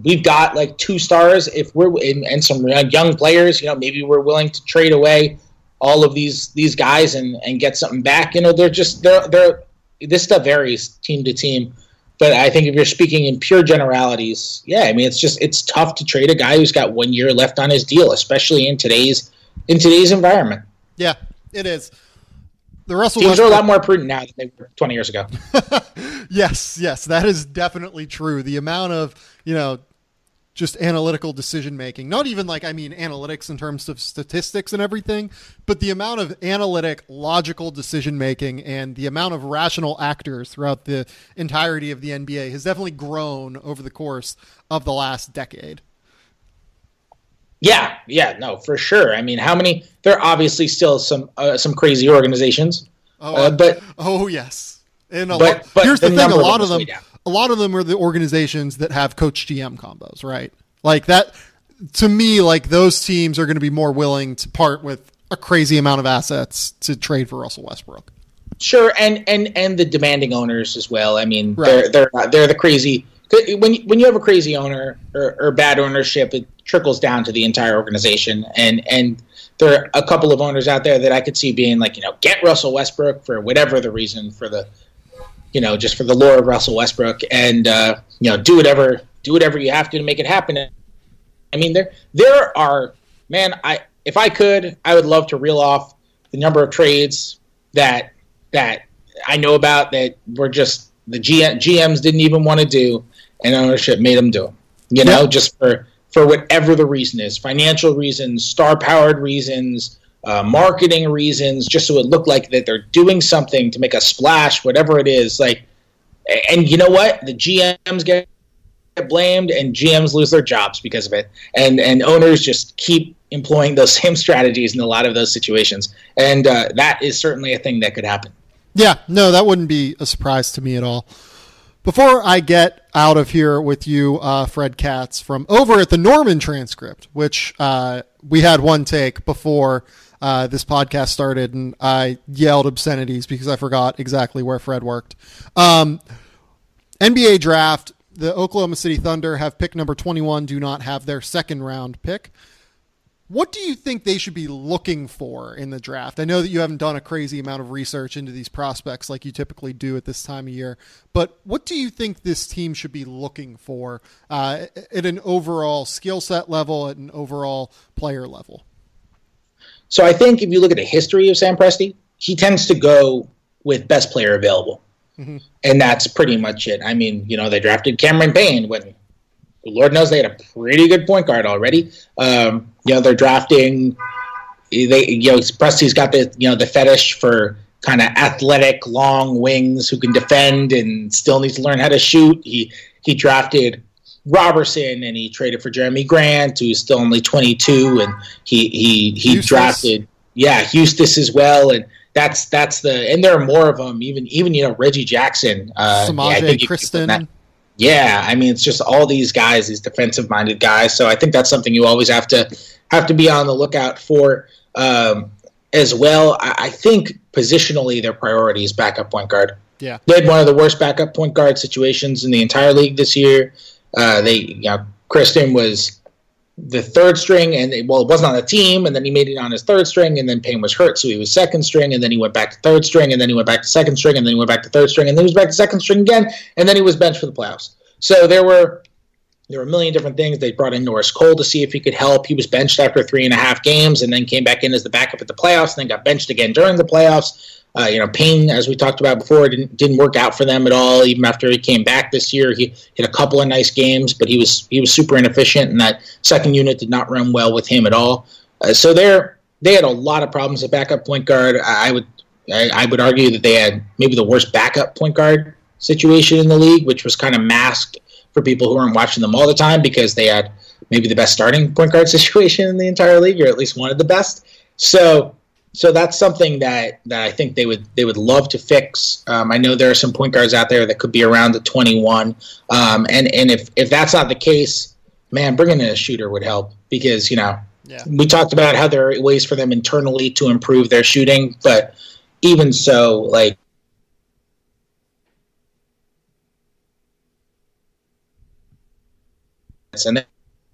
we've got like 2 stars if we're and some young players. You know, maybe we're willing to trade away all of these guys and get something back. You know, they're this stuff varies team to team. But I think if you're speaking in pure generalities, yeah, I mean, it's tough to trade a guy who's got 1 year left on his deal, especially in today's environment. Yeah, it is. The Russell Teams are a lot more prudent now than they were 20 years ago. Yes, that is definitely true. The amount of, just analytical decision making, not even analytics in terms of statistics and everything, but the amount of analytic, logical decision making and the amount of rational actors throughout the entirety of the NBA has definitely grown over the course of the last decade. Yeah, no, for sure. I mean, there are obviously still some crazy organizations. Yes. And here's the thing, a lot of them are the organizations that have coach GM combos, right? Like that, to me, like those teams are going to be more willing to part with a crazy amount of assets to trade for Russell Westbrook. Sure. And the demanding owners as well. I mean, right. they're the crazy, when you have a crazy owner or bad ownership, it trickles down to the entire organization. And there are a couple of owners out there that I could see being like, get Russell Westbrook for whatever the reason, for the, just for the lore of Russell Westbrook, and do whatever you have to make it happen. I mean, there are, man, if I could, I would love to reel off the number of trades that I know about that were just the GMs didn't even want to do, and ownership made them do them. Just for whatever the reason is, financial reasons, star-powered reasons, marketing reasons, just so it looked like that they're doing something to make a splash, whatever it is. Like, and you know what? The GMs get blamed, and GMs lose their jobs because of it, and owners just keep employing those same strategies in a lot of those situations. And that is certainly a thing that could happen. Yeah, no, that wouldn't be a surprise to me at all. Before I get out of here with you, Fred Katz, from over at the Norman Transcript, which we had one take before this podcast started, and I yelled obscenities because I forgot exactly where Fred worked. NBA draft, the Oklahoma City Thunder have pick number 21, do not have their second round pick. What do you think they should be looking for in the draft? I know that you haven't done a crazy amount of research into these prospects like you typically do at this time of year, but what do you think this team should be looking for at an overall skill set level, at an overall player level? So I think if you look at the history of Sam Presti, he tends to go with best player available. Mm-hmm. And that's pretty much it. I mean, they drafted Cameron Payne when Lord knows they had a pretty good point guard already. They're drafting. Presti's got the fetish for kind of athletic, long wings who can defend and still needs to learn how to shoot. He drafted Roberson, and he traded for Jeremy Grant, who's still only 22, and he drafted Eustace as well, and that's and there are more of them. Even Reggie Jackson, Samaje Kristen. Yeah, I mean, it's just all these guys, these defensive-minded guys. So I think that's something you always have to be on the lookout for as well. I think positionally their priority is backup point guard. Yeah, they had one of the worst backup point guard situations in the entire league this year. Kristen was the third string, and it wasn't on the team, and then he made it on his third string, and then Payne was hurt, so he was second string, and then he went back to third string, and then he went back to second string, and then he went back to third string, and then he was back to second string again, and then he was benched for the playoffs. So there were a million different things. They brought in Norris Cole to see if he could help. He was benched after 3.5 games, and then came back in as the backup at the playoffs, and then got benched again during the playoffs. Payne, as we talked about before, didn't work out for them at all. Even after he came back this year, he hit a couple of nice games, but he was super inefficient, and that second unit did not run well with him at all. So they had a lot of problems at backup point guard. I would argue that they had maybe the worst backup point guard situation in the league, which was kind of masked for people who aren't watching them all the time because they had maybe the best starting point guard situation in the entire league, or at least one of the best. So that's something that I think they would love to fix. I know there are some point guards out there that could be around the 21, and if that's not the case, man, bringing in a shooter would help because, Yeah. we talked about how there are ways for them internally to improve their shooting, but even so, like, and then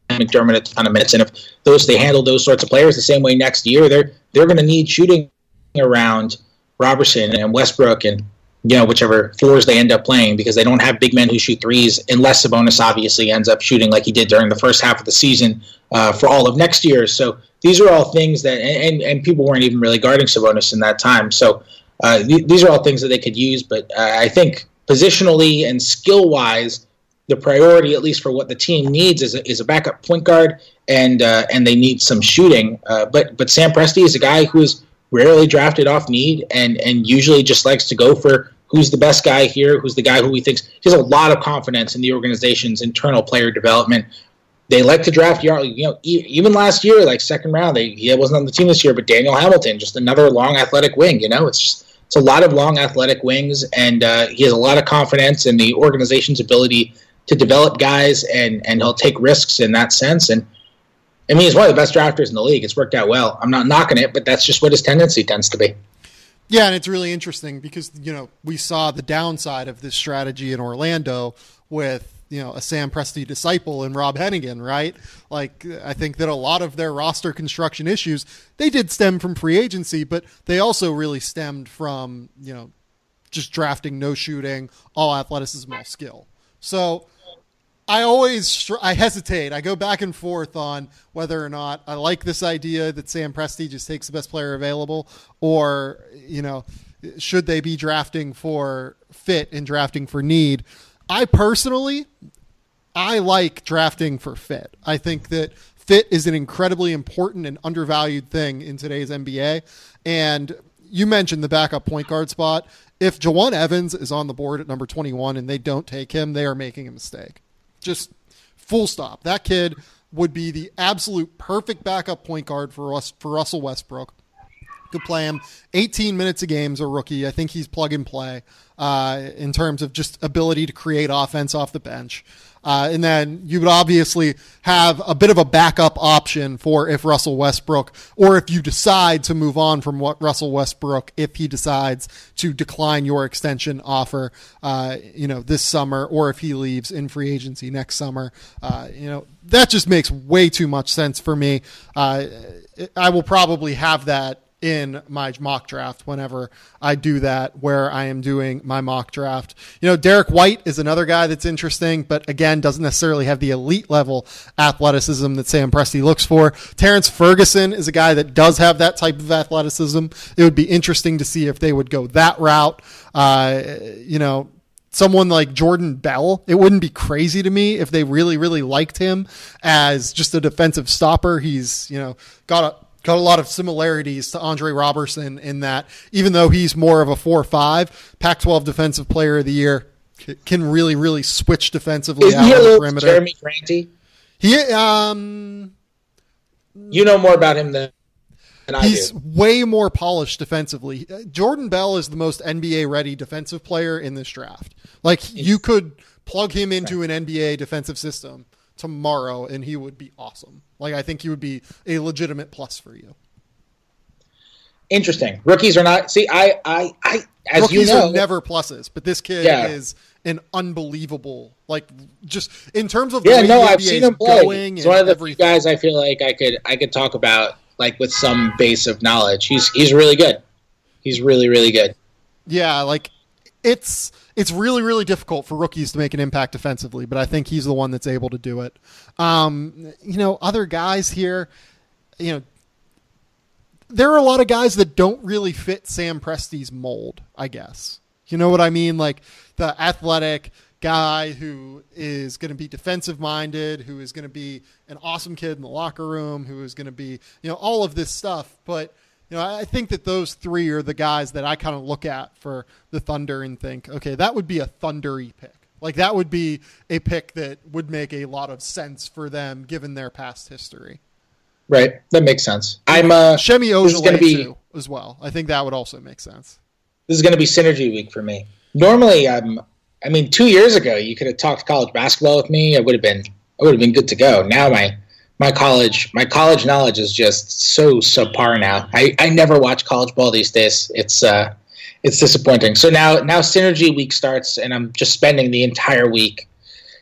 McDermott a ton of minutes, and if they handle those sorts of players the same way next year, they're going to need shooting around Roberson and Westbrook and whichever fours they end up playing, because they don't have big men who shoot threes unless Sabonis obviously ends up shooting like he did during the first half of the season for all of next year. So these are all things that, and people weren't even really guarding Sabonis in that time. So these are all things that they could use, but I think positionally and skill-wise, the priority, at least for what the team needs, is a backup point guard, and they need some shooting. But Sam Presti is a guy who is rarely drafted off need, and usually just likes to go for who's the best guy here, who's the guy who he thinks. He has a lot of confidence in the organization's internal player development. They like to draft, even last year, like second round, he wasn't on the team this year, but Daniel Hamilton, just another long athletic wing. It's a lot of long athletic wings, and he has a lot of confidence in the organization's ability to develop guys, and he'll take risks in that sense. And I mean, he's one of the best drafters in the league. It's worked out well. I'm not knocking it, but that's just what his tendency tends to be. Yeah, and it's really interesting because, we saw the downside of this strategy in Orlando with, a Sam Presti disciple and Rob Hennigan, right? Like, I think that a lot of their roster construction issues, they did stem from free agency, but they also really stemmed from, just drafting, no shooting, all athleticism, all skill. So I hesitate. I go back and forth on whether or not I like this idea that Sam Presti just takes the best player available, or, should they be drafting for fit and drafting for need? I personally like drafting for fit. I think that fit is an incredibly important and undervalued thing in today's NBA. And you mentioned the backup point guard spot. If Jawan Evans is on the board at number 21 and they don't take him, they are making a mistake. Just full stop. That kid would be the absolute perfect backup point guard for Russell Westbrook. Could play him 18 minutes a game as a rookie. I think he's plug and play in terms of just ability to create offense off the bench. And then you would obviously have a bit of a backup option for if Russell Westbrook, or if you decide to move on from Russell Westbrook, if he decides to decline your extension offer, this summer, or if he leaves in free agency next summer. That just makes way too much sense for me. I will probably have that in my mock draft whenever I do that, where I am doing my mock draft. Derek White is another guy that's interesting, but again, doesn't necessarily have the elite level athleticism that Sam Presti looks for. Terrence Ferguson is a guy that does have that type of athleticism. It would be interesting to see if they would go that route. Someone like Jordan Bell, it wouldn't be crazy to me if they really, really liked him as just a defensive stopper. He's, got a lot of similarities to Andre Roberson in that, even though he's more of a 4-5, Pac-12 Defensive Player of the Year, can really, really switch defensively out on the perimeter. Jeremy Granty? You know more about him than I do. He's way more polished defensively. Jordan Bell is the most NBA-ready defensive player in this draft. Like, you could plug him into an NBA defensive system tomorrow and he would be awesome. Like, I think he would be a legitimate plus for you. Interesting. Rookies are not. See, as rookies are never pluses, but this kid is an unbelievable. Like, just in terms of the way the NBA I've seen him play. He's one of the few guys I feel like I could talk about, like, with some base of knowledge. He's really good. He's really, really good. Yeah, like it's really, really difficult for rookies to make an impact defensively, but I think he's the one that's able to do it. Other guys here, there are a lot of guys that don't really fit Sam Presti's mold, I guess. You know what I mean? Like the athletic guy who is going to be defensive minded, who is going to be an awesome kid in the locker room, who is going to be, all of this stuff. But I think that those three are the guys that I kind of look at for the Thunder and think, okay, that would be a Thunder-y pick. Like, that would be a pick that would make a lot of sense for them given their past history. Right. That makes sense. Shemi Ojeleye too, as well. I think that would also make sense. This is going to be synergy week for me. Normally, 2 years ago, you could have talked college basketball with me. I would have been I would have been good to go. Now my college knowledge is just so subpar now. I never watch college ball these days. It's disappointing. So now Synergy Week starts, and I'm just spending the entire week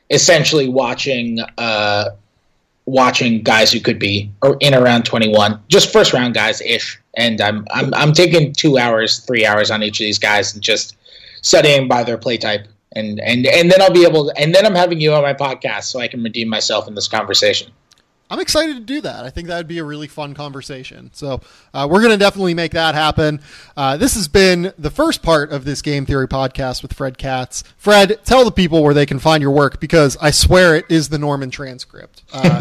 essentially watching guys who could be in around 21, just first round guys ish. And I'm taking 2 hours, 3 hours on each of these guys and just studying by their play type. And then I'll be able to, and then I'm having you on my podcast so I can redeem myself in this conversation. I'm excited to do that. I think that would be a really fun conversation. So we're going to definitely make that happen. This has been the first part of this Game Theory podcast with Fred Katz. Fred, tell the people where they can find your work, because I swear it is the Norman transcript. I'm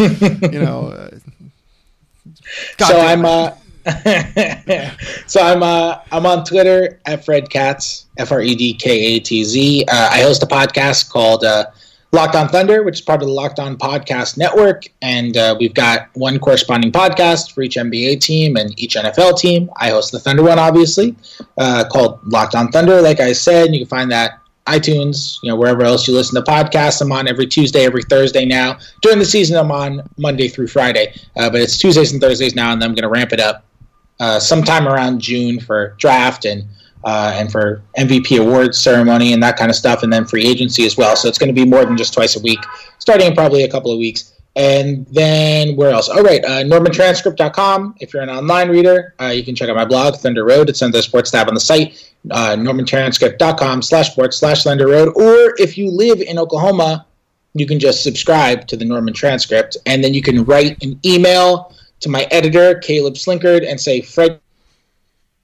on Twitter at Fred Katz, FredKatz. I host a podcast called Locked On Thunder, which is part of the Locked On Podcast Network, and we've got one corresponding podcast for each NBA team and each NFL team. I host the Thunder one, obviously, called Locked On Thunder. Like I said, you can find that iTunes, wherever else you listen to podcasts. I'm on every Tuesday, every Thursday now. During the season, I'm on Monday through Friday, but it's Tuesdays and Thursdays now, and then I'm going to ramp it up sometime around June for draft and for MVP awards ceremony and that kind of stuff, and then free agency as well. So it's going to be more than just twice a week, starting in probably a couple of weeks. And then where else? Oh, right, normantranscript.com. If you're an online reader, you can check out my blog, Thunder Road. It's under the sports tab on the site, normantranscript.com/sports/Thunder Road. Or if you live in Oklahoma, you can just subscribe to the Norman Transcript, and then you can write an email to my editor, Caleb Slinkard, and say, Fred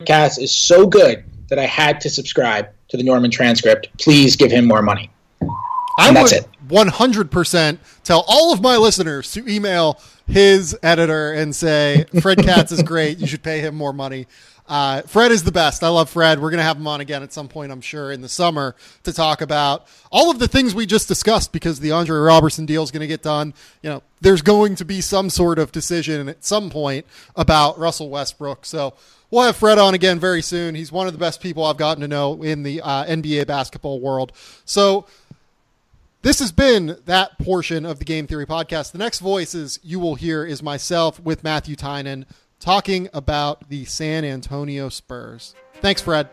Katz is so good that I had to subscribe to the Norman Transcript. Please give him more money. And that's it. 100% tell all of my listeners to email his editor and say, Fred Katz is great. You should pay him more money. Fred is the best. I love Fred. We're going to have him on again at some point, I'm sure, in the summer to talk about all of the things we just discussed, because the Andre Roberson deal is going to get done. There's going to be some sort of decision at some point about Russell Westbrook. So we'll have Fred on again very soon. He's one of the best people I've gotten to know in the NBA basketball world. So this has been that portion of the Game Theory podcast. The next voices you will hear is myself with Matthew Tynan talking about the San Antonio Spurs. Thanks, Fred.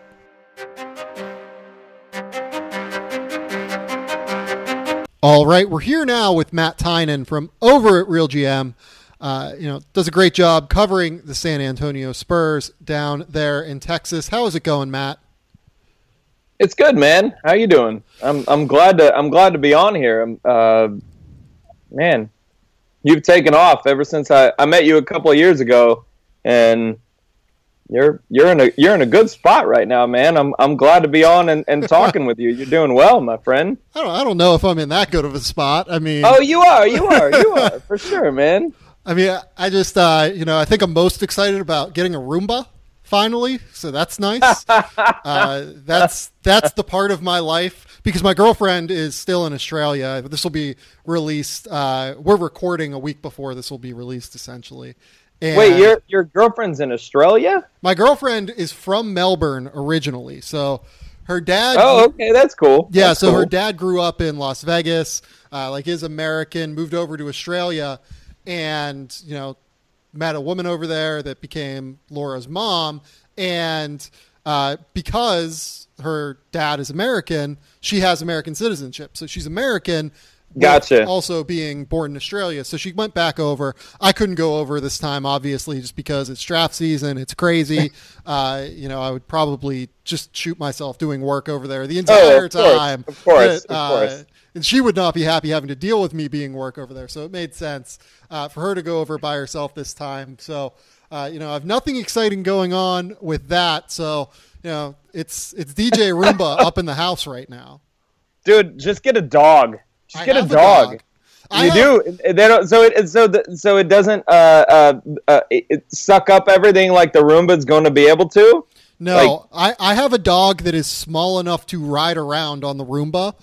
All right, we're here now with Matt Tynan from over at Real GM. Does a great job covering the San Antonio Spurs down there in Texas. How is it going, Matt? It's good, man. How you doing? I'm glad to be on here. Man, you've taken off ever since I met you a couple of years ago, and you're in a good spot right now, man. I'm glad to be on and talking with you. You're doing well, my friend. I don't know if I'm in that good of a spot. I mean, oh, you are for sure, man. I mean, I just I think I'm most excited about getting a Roomba finally, so that's nice. That's the part of my life, because my girlfriend is still in Australia. This will be released. We're recording a week before this will be released, essentially. And wait, your girlfriend's in Australia? My girlfriend is from Melbourne originally, so her dad. Oh, okay, that's cool. Yeah, that's so cool. her dad grew up in Las Vegas, is American, moved over to Australia, and met a woman over there that became Laura's mom. And because her dad is American, she has American citizenship. So she's American, gotcha, also being born in Australia. So she went back over. I couldn't go over this time, obviously, just because it's draft season. It's crazy. I would probably just shoot myself doing work over there the entire time. Of course. And she would not be happy having to deal with me being work over there. So it made sense for her to go over by herself this time. So, I have nothing exciting going on with that. So, it's DJ Roomba up in the house right now. Dude, just get a dog. Just get a dog. So it doesn't it suck up everything like the Roomba's going to be able to? No, I have a dog that is small enough to ride around on the Roomba.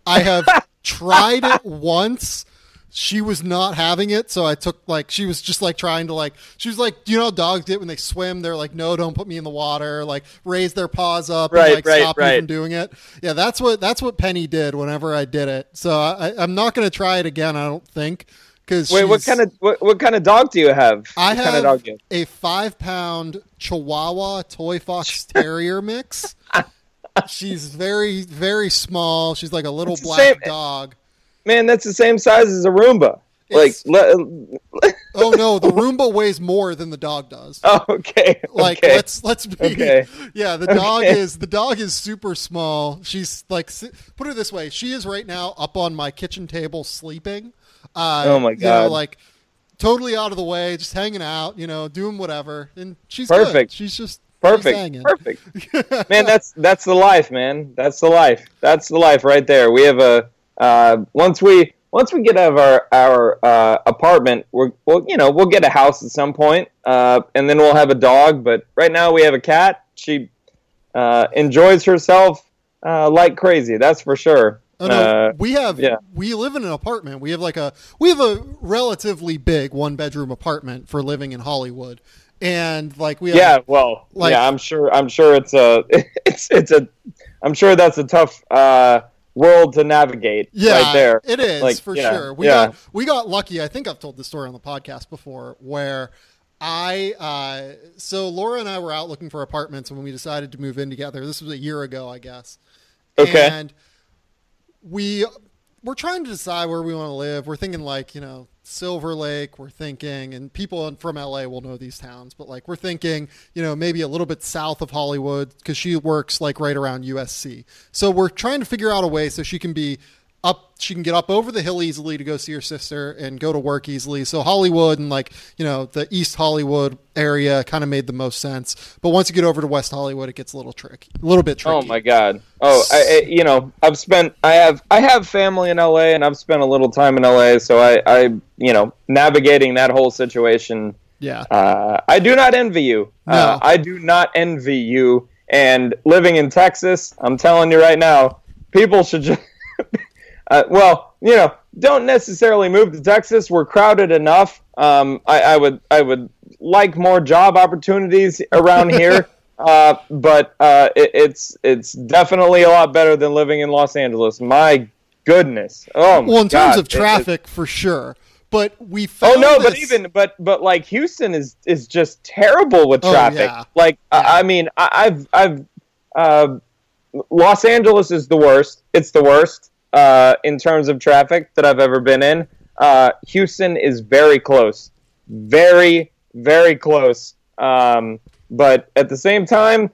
I have tried it once she was not having it. So I took she was just trying to she was like, you know how dogs get when they swim? They're like, no, don't put me in the water. Like raise their paws up and stop me from doing it. Yeah. That's what Penny did whenever I did it. So I'm not going to try it again. I don't think. Wait, what kind of dog do you have? I have a 5-pound Chihuahua Toy Fox Terrier mix. She's very, very small. She's like a little black dog. Man, that's the same size as a Roomba. Oh no, the Roomba weighs more than the dog does. Oh, okay. Let's be. Okay. Yeah, the dog is super small. She's put her this way. She is right now up on my kitchen table sleeping. Oh my God. Totally out of the way, just hanging out, doing whatever. And she's perfect. Good. She's just perfect. Man, that's the life, man. That's the life. That's the life right there. We have once we get out of our apartment, we'll get a house at some point, and then we'll have a dog. But right now we have a cat. She enjoys herself like crazy. That's for sure. Oh, no, we live in an apartment. We have a relatively big 1-bedroom apartment for living in Hollywood. And we have, I'm sure I'm sure that's a tough world to navigate right there. It is for sure. We got lucky. I think I've told this story on the podcast before where so Laura and I were out looking for apartments when we decided to move in together. This was a year ago, I guess. Okay. And we're trying to decide where we want to live. We're thinking Silver Lake. We're thinking, and people from LA will know these towns, but we're thinking, maybe a little bit south of Hollywood because she works right around USC. So we're trying to figure out a way so she can be up. She can get up over the hill easily to go see her sister and go to work easily. So Hollywood and the East Hollywood area kind of made the most sense. But once you get over to West Hollywood, it gets a little bit tricky. Oh my God. Oh, I have family in LA and I've spent a little time in LA. So I navigating that whole situation. Yeah. I do not envy you. No. I do not envy you. And living in Texas, I'm telling you right now, people should just, don't necessarily move to Texas. We're crowded enough. I would like more job opportunities around here, but it's definitely a lot better than living in Los Angeles. My goodness. Oh, well, in God. terms of traffic, for sure. But we found but Houston is just terrible with traffic. I mean, I've Los Angeles is the worst. It's the worst. In terms of traffic that I've ever been in. Houston is very close. Very, very close. But at the same time,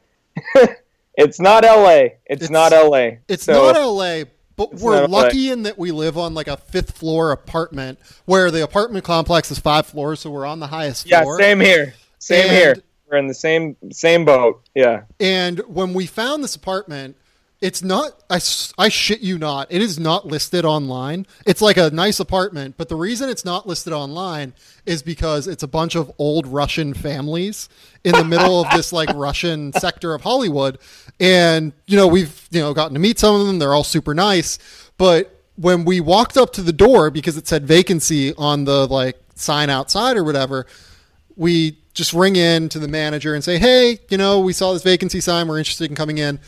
it's not LA. It's not LA. It's not LA, but we're lucky in that we live on a 5th floor apartment where the apartment complex is 5 floors, so we're on the highest floor. Yeah, same here. Here. We're in the same boat. Yeah. And when we found this apartment, it's not, I shit you not, it is not listed online. It's a nice apartment, but the reason it's not listed online is because it's a bunch of old Russian families in the middle of this Russian sector of Hollywood. And, we've, gotten to meet some of them. They're all super nice. But when we walked up to the door, because it said vacancy on the sign outside or whatever, we just ring in to the manager and say, hey, we saw this vacancy sign. We're interested in coming in.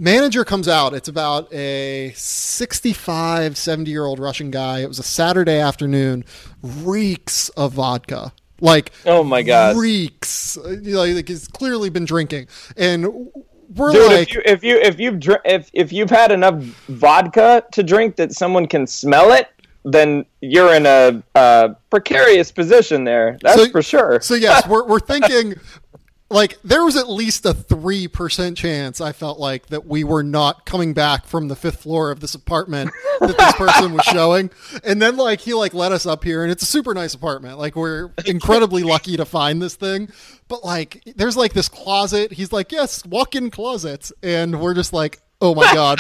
Manager comes out. It's about a 65, 70-year-old Russian guy. It was a Saturday afternoon. Reeks of vodka. Oh my God. Reeks. He's clearly been drinking. And we're if you've had enough vodka to drink that someone can smell it, then you're in a precarious position there. That's for sure. So yes, we're thinking there was at least a 3% chance, I felt that we were not coming back from the 5th floor of this apartment that this person was showing. And then he let us up here, and it's a super nice apartment. We're incredibly lucky to find this thing. But there's this closet. He's yes, walk-in closets. And we're just oh my God,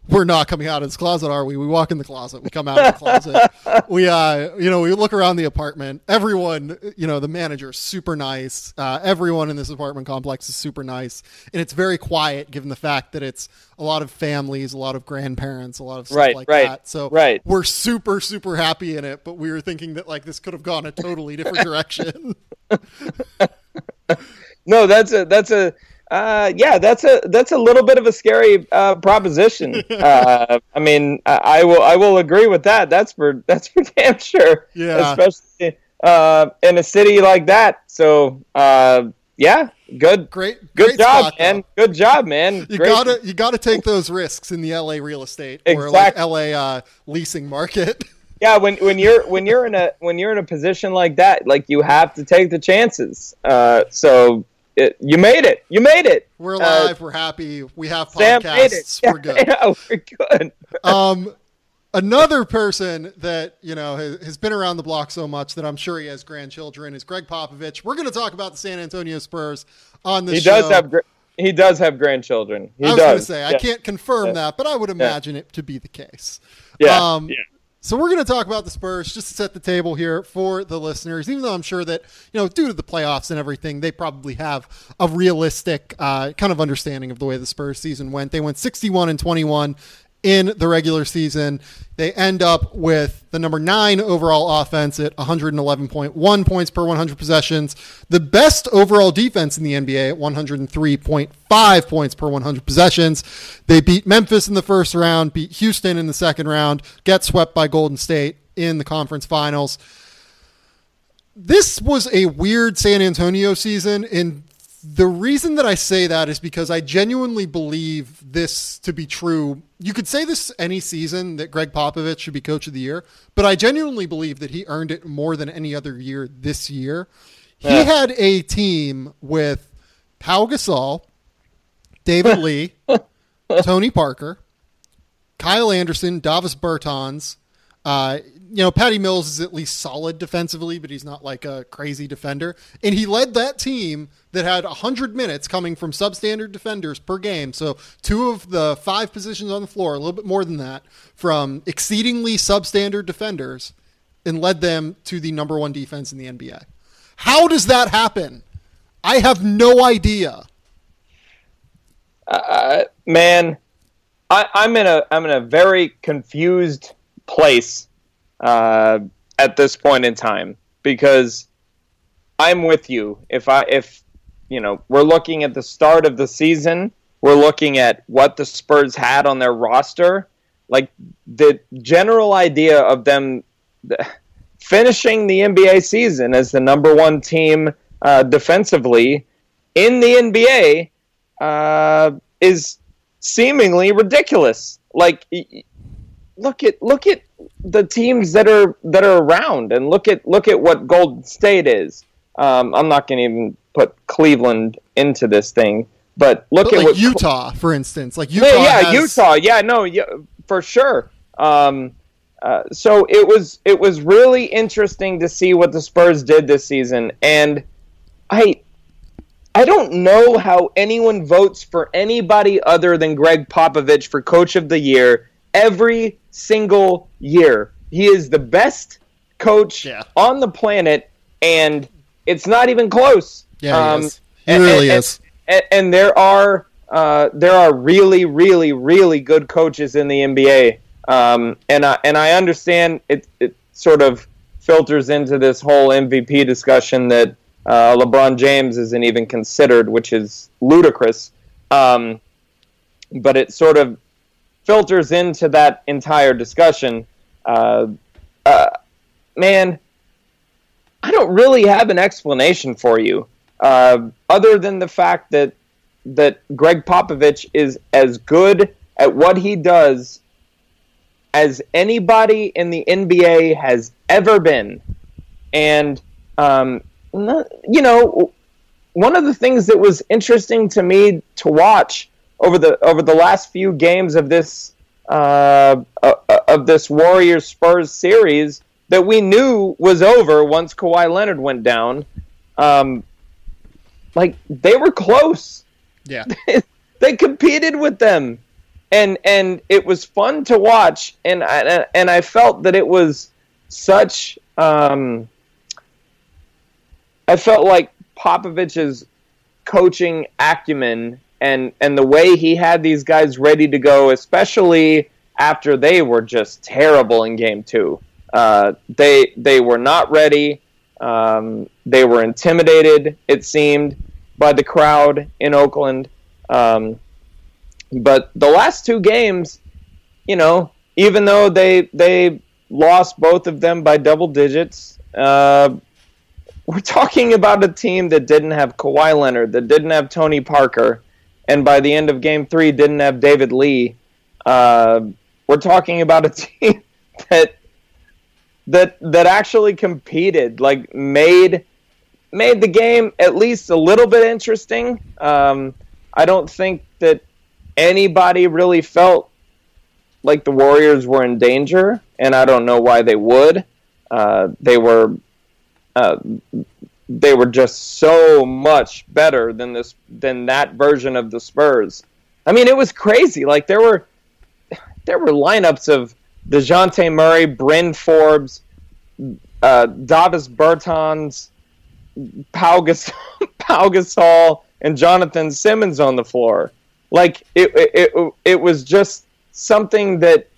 we're not coming out of this closet, are we? We walk in the closet. We come out of the closet. We look around the apartment. Everyone, the manager's super nice. Everyone in this apartment complex is super nice. And it's very quiet given the fact that it's a lot of families, a lot of grandparents, a lot of stuff like that. So we're super, super happy in it, but we were thinking that like this could have gone a totally different direction. No, that's a little bit of a scary proposition. I mean, I will agree with that. That's for damn sure. Yeah, especially in a city like that. So great job, spot, man. Good job, man. You gotta take those risks in the LA real estate or like LA leasing market. Yeah, when you're in a position like that, like you have to take the chances. You made it. We're alive. We're happy. We have podcasts. We're good. Yeah, we're good. Another person that has been around the block so much that I'm sure he has grandchildren is Greg Popovich. We're going to talk about the San Antonio Spurs on this show. He does have grandchildren. I was going to say, I can't confirm that, but I would imagine it to be the case. Yeah. So we're going to talk about the Spurs just to set the table here for the listeners, even though I'm sure that, due to the playoffs and everything, they probably have a realistic kind of understanding of the way the Spurs season went. They went 61-21 in the regular season. They end up with the number 9 overall offense at 111.1 points per 100 possessions. The best overall defense in the NBA at 103.5 points per 100 possessions. They beat Memphis in the first round, beat Houston in the second round, get swept by Golden State in the conference finals. This was a weird San Antonio season, and the reason that I say that is because I genuinely believe this to be true. You could say this any season that Greg Popovich should be coach of the year, but I genuinely believe that he earned it more than any other year this year. Yeah. He had a team with Pau Gasol, David Lee, Tony Parker, Kyle Anderson, Davis Bertans. Patty Mills is at least solid defensively, but he's not like a crazy defender. And he led that team that had 100 minutes coming from substandard defenders per game. So 2 of the 5 positions on the floor, a little bit more than that, from exceedingly substandard defenders, and led them to the number 1 defense in the NBA. How does that happen? I have no idea. Man, I'm in a very confused place at this point in time, because I'm with you. If we're looking at the start of the season, we're looking at what the Spurs had on their roster, like the general idea of them finishing the NBA season as the number 1 team defensively in the NBA is seemingly ridiculous. Like, look at the teams that are around, and look at what Golden State is. I'm not going to even put Cleveland into this thing, but look at what Utah, for instance, like Utah. Utah. Yeah, no, yeah, for sure. So it was really interesting to see what the Spurs did this season, and I don't know how anyone votes for anybody other than Greg Popovich for Coach of the Year every single year. He is the best coach on the planet, and it's not even close. Yeah, he really is. And there are really, really, really good coaches in the NBA. And I understand it sort of filters into this whole MVP discussion that LeBron James isn't even considered, which is ludicrous. But it sort of filters into that entire discussion. Man, I don't really have an explanation for you, other than the fact that Greg Popovich is as good at what he does as anybody in the NBA has ever been. And, one of the things that was interesting to me to watch over the last few games of this Warriors Spurs series that we knew was over once Kawhi Leonard went down, like they were close. Yeah, they They competed with them, and it was fun to watch. And I felt that it was such. I felt like Popovich's coaching acumen and the way he had these guys ready to go, especially after they were just terrible in game 2. They were not ready. They were intimidated, it seemed, by the crowd in Oakland. But the last 2 games, even though they lost both of them by double digits, we're talking about a team that didn't have Kawhi Leonard, that didn't have Tony Parker, and by the end of game 3 didn't have David Lee. We're talking about a team that actually competed, like made the game at least a little bit interesting. I don't think that anybody really felt like the Warriors were in danger, and I don't know why they would. They were just so much better than that version of the Spurs. I mean, it was crazy. Like there were lineups of DeJounte Murray, Bryn Forbes, Davis Bertans, Pau Gasol, and Jonathan Simmons on the floor. Like it was just something that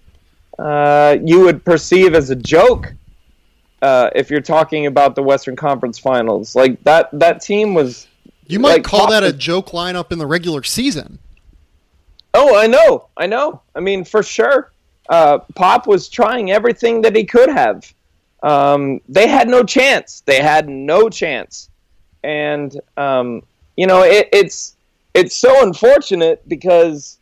you would perceive as a joke if you're talking about the Western Conference Finals. Like that team was. You might call that a joke lineup in the regular season. Oh, I know. I mean, for sure. Pop was trying everything that he could have. They had no chance. And, it's so unfortunate because,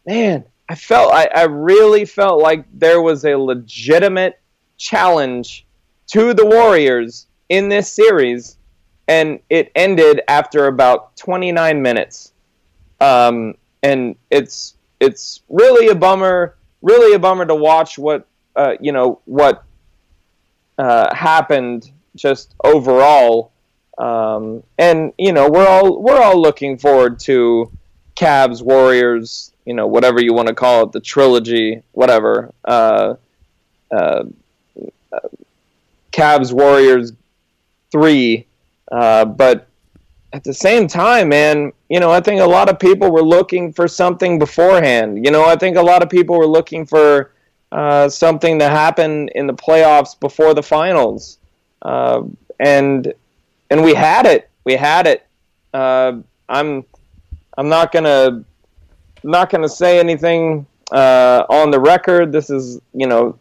man, I really felt like there was a legitimate challenge to the Warriors in this series, and it ended after about 29 minutes. And it's really a bummer to watch what happened just overall. And we're all looking forward to Cavs, Warriors, whatever you want to call it, the trilogy, whatever. Cavs, Warriors 3, but at the same time, man, I think a lot of people were looking for something beforehand. I think a lot of people were looking for something to happen in the playoffs before the finals, and we had it. I'm not gonna say anything on the record. This is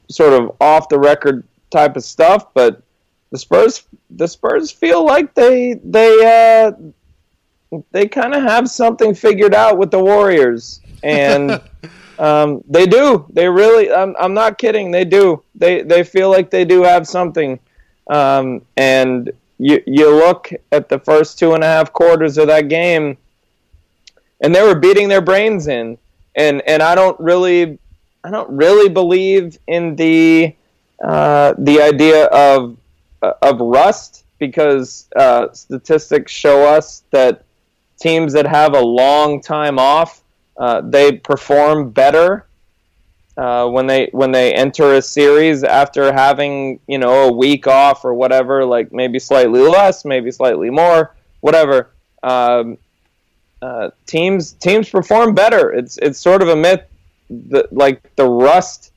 sort of off the record type of stuff, but the Spurs feel like they kind of have something figured out with the Warriors, and they do. They really. I'm not kidding. They do. They feel like they do have something. And you look at the first 2.5 quarters of that game, and they were beating their brains in. And I don't really believe in the idea of rust, because statistics show us that teams that have a long time off, they perform better when they enter a series after having a week off or whatever, like maybe slightly less, maybe slightly more, whatever. Teams perform better. It's sort of a myth that like the rust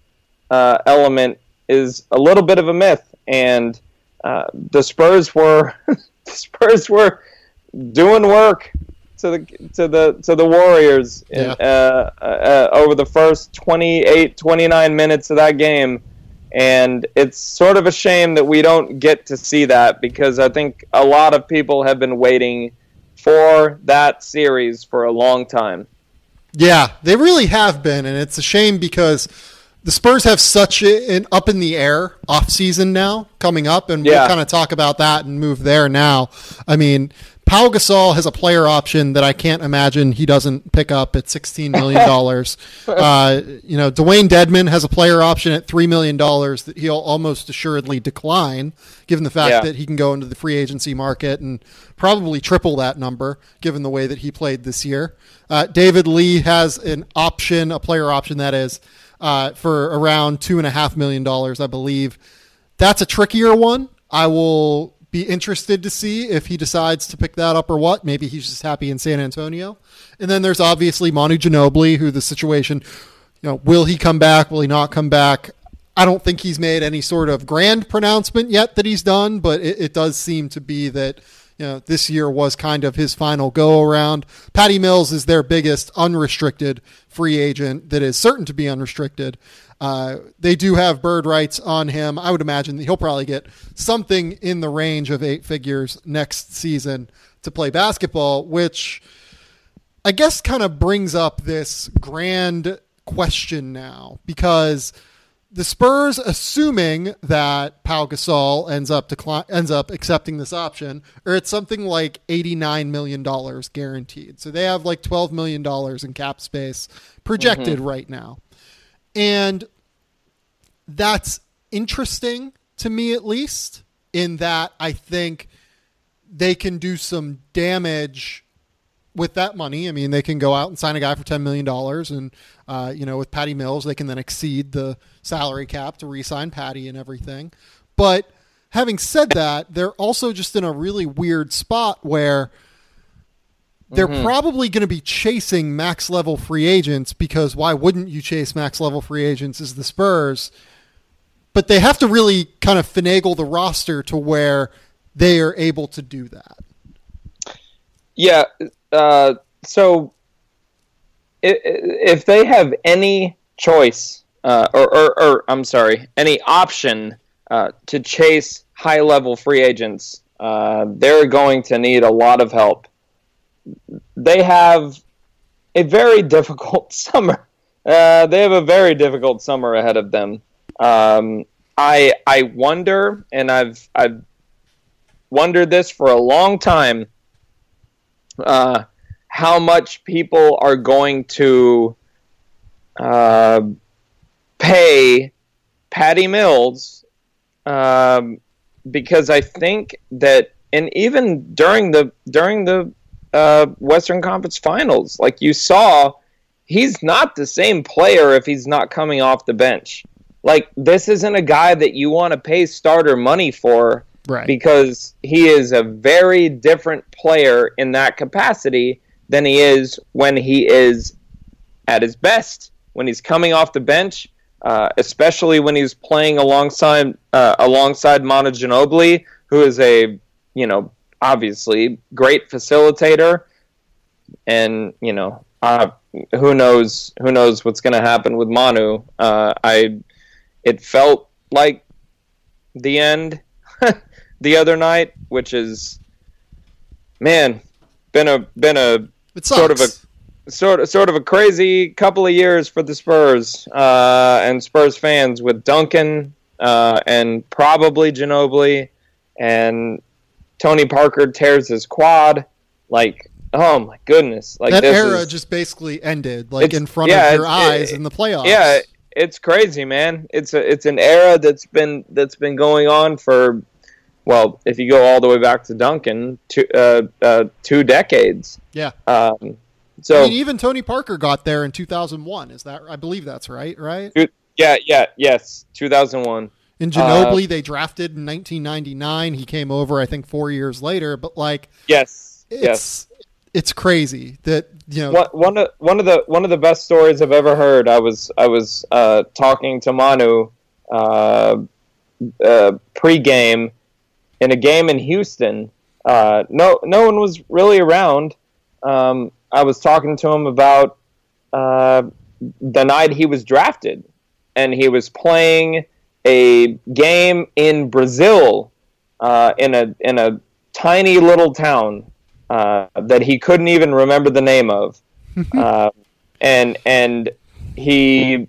element is a little bit of a myth, and the Spurs were doing work to the Warriors over the first 29 minutes of that game, and it's sort of a shame that we don't get to see that, because I think a lot of people have been waiting for that series for a long time. Yeah, they really have been, and it's a shame because the Spurs have such an up-in-the-air offseason now coming up, and we'll kind of talk about that and move there now. I mean, Pau Gasol has a player option that I can't imagine he doesn't pick up at $16 million. Dwayne Dedmon has a player option at $3 million that he'll almost assuredly decline, given the fact that he can go into the free agency market and probably triple that number, given the way that he played this year. David Lee has an option, a player option that is, for around $2.5 million, I believe. That's a trickier one. I will be interested to see if he decides to pick that up or what. Maybe he's just happy in San Antonio. And then there's obviously Manu Ginobili, who the situation, will he come back? Will he not come back? I don't think he's made any sort of grand pronouncement yet that he's done, but it does seem to be that this year was kind of his final go-around. Patty Mills is their biggest unrestricted free agent that is certain to be unrestricted. They do have bird rights on him. I would imagine that he'll probably get something in the range of 8 figures next season to play basketball, which I guess kind of brings up this grand question now, because the Spurs, assuming that Pau Gasol ends up accepting this option, are at something like $89 million guaranteed. So they have like $12 million in cap space projected right now. And that's interesting to me, at least, in that I think they can do some damage with that money. I mean, they can go out and sign a guy for $10 million and, with Patty Mills, they can then exceed the salary cap to re-sign Patty and everything. But having said that, they're also just in a really weird spot where they're probably going to be chasing max level free agents, because why wouldn't you chase max level free agents as the Spurs? But they have to really kind of finagle the roster to where they are able to do that. Yeah. So if they have any choice, any option to chase high level free agents, they're going to need a lot of help. They have a very difficult summer. They have a very difficult summer ahead of them. I wonder, and I've wondered this for a long time, how much people are going to pay Patty Mills, because I think that, and even during the Western Conference Finals, like you saw, he's not the same player if he's not coming off the bench. Like, this isn't a guy that you want to pay starter money for, right? Because he is a very different player in that capacity than he is when he is at his best, when he's coming off the bench, especially when he's playing alongside Manu Ginobili, who is a, obviously great facilitator, and who knows what's going to happen with Manu. It felt like the end the other night, which is, man, been a sort of a crazy couple of years for the Spurs and Spurs fans, with Duncan and probably Ginobili, and Tony Parker tears his quad. Like, oh my goodness! Like, that era just basically ended, like, in front of your eyes in the playoffs. Yeah, it's crazy, man. It's an era that's been going on for, well, if you go all the way back to Duncan, 2 decades. Yeah. So even Tony Parker got there in 2001. Is that? I believe that's right. Right? Yes, 2001. In Ginobili, they drafted in 1999. He came over, I think, 4 years later. But it's crary that one of the best stories I've ever heard. I was talking to Manu pregame in a game in Houston. No one was really around. I was talking to him about the night he was drafted, and he was playing a game in Brazil, in a tiny little town that he couldn't even remember the name of, and he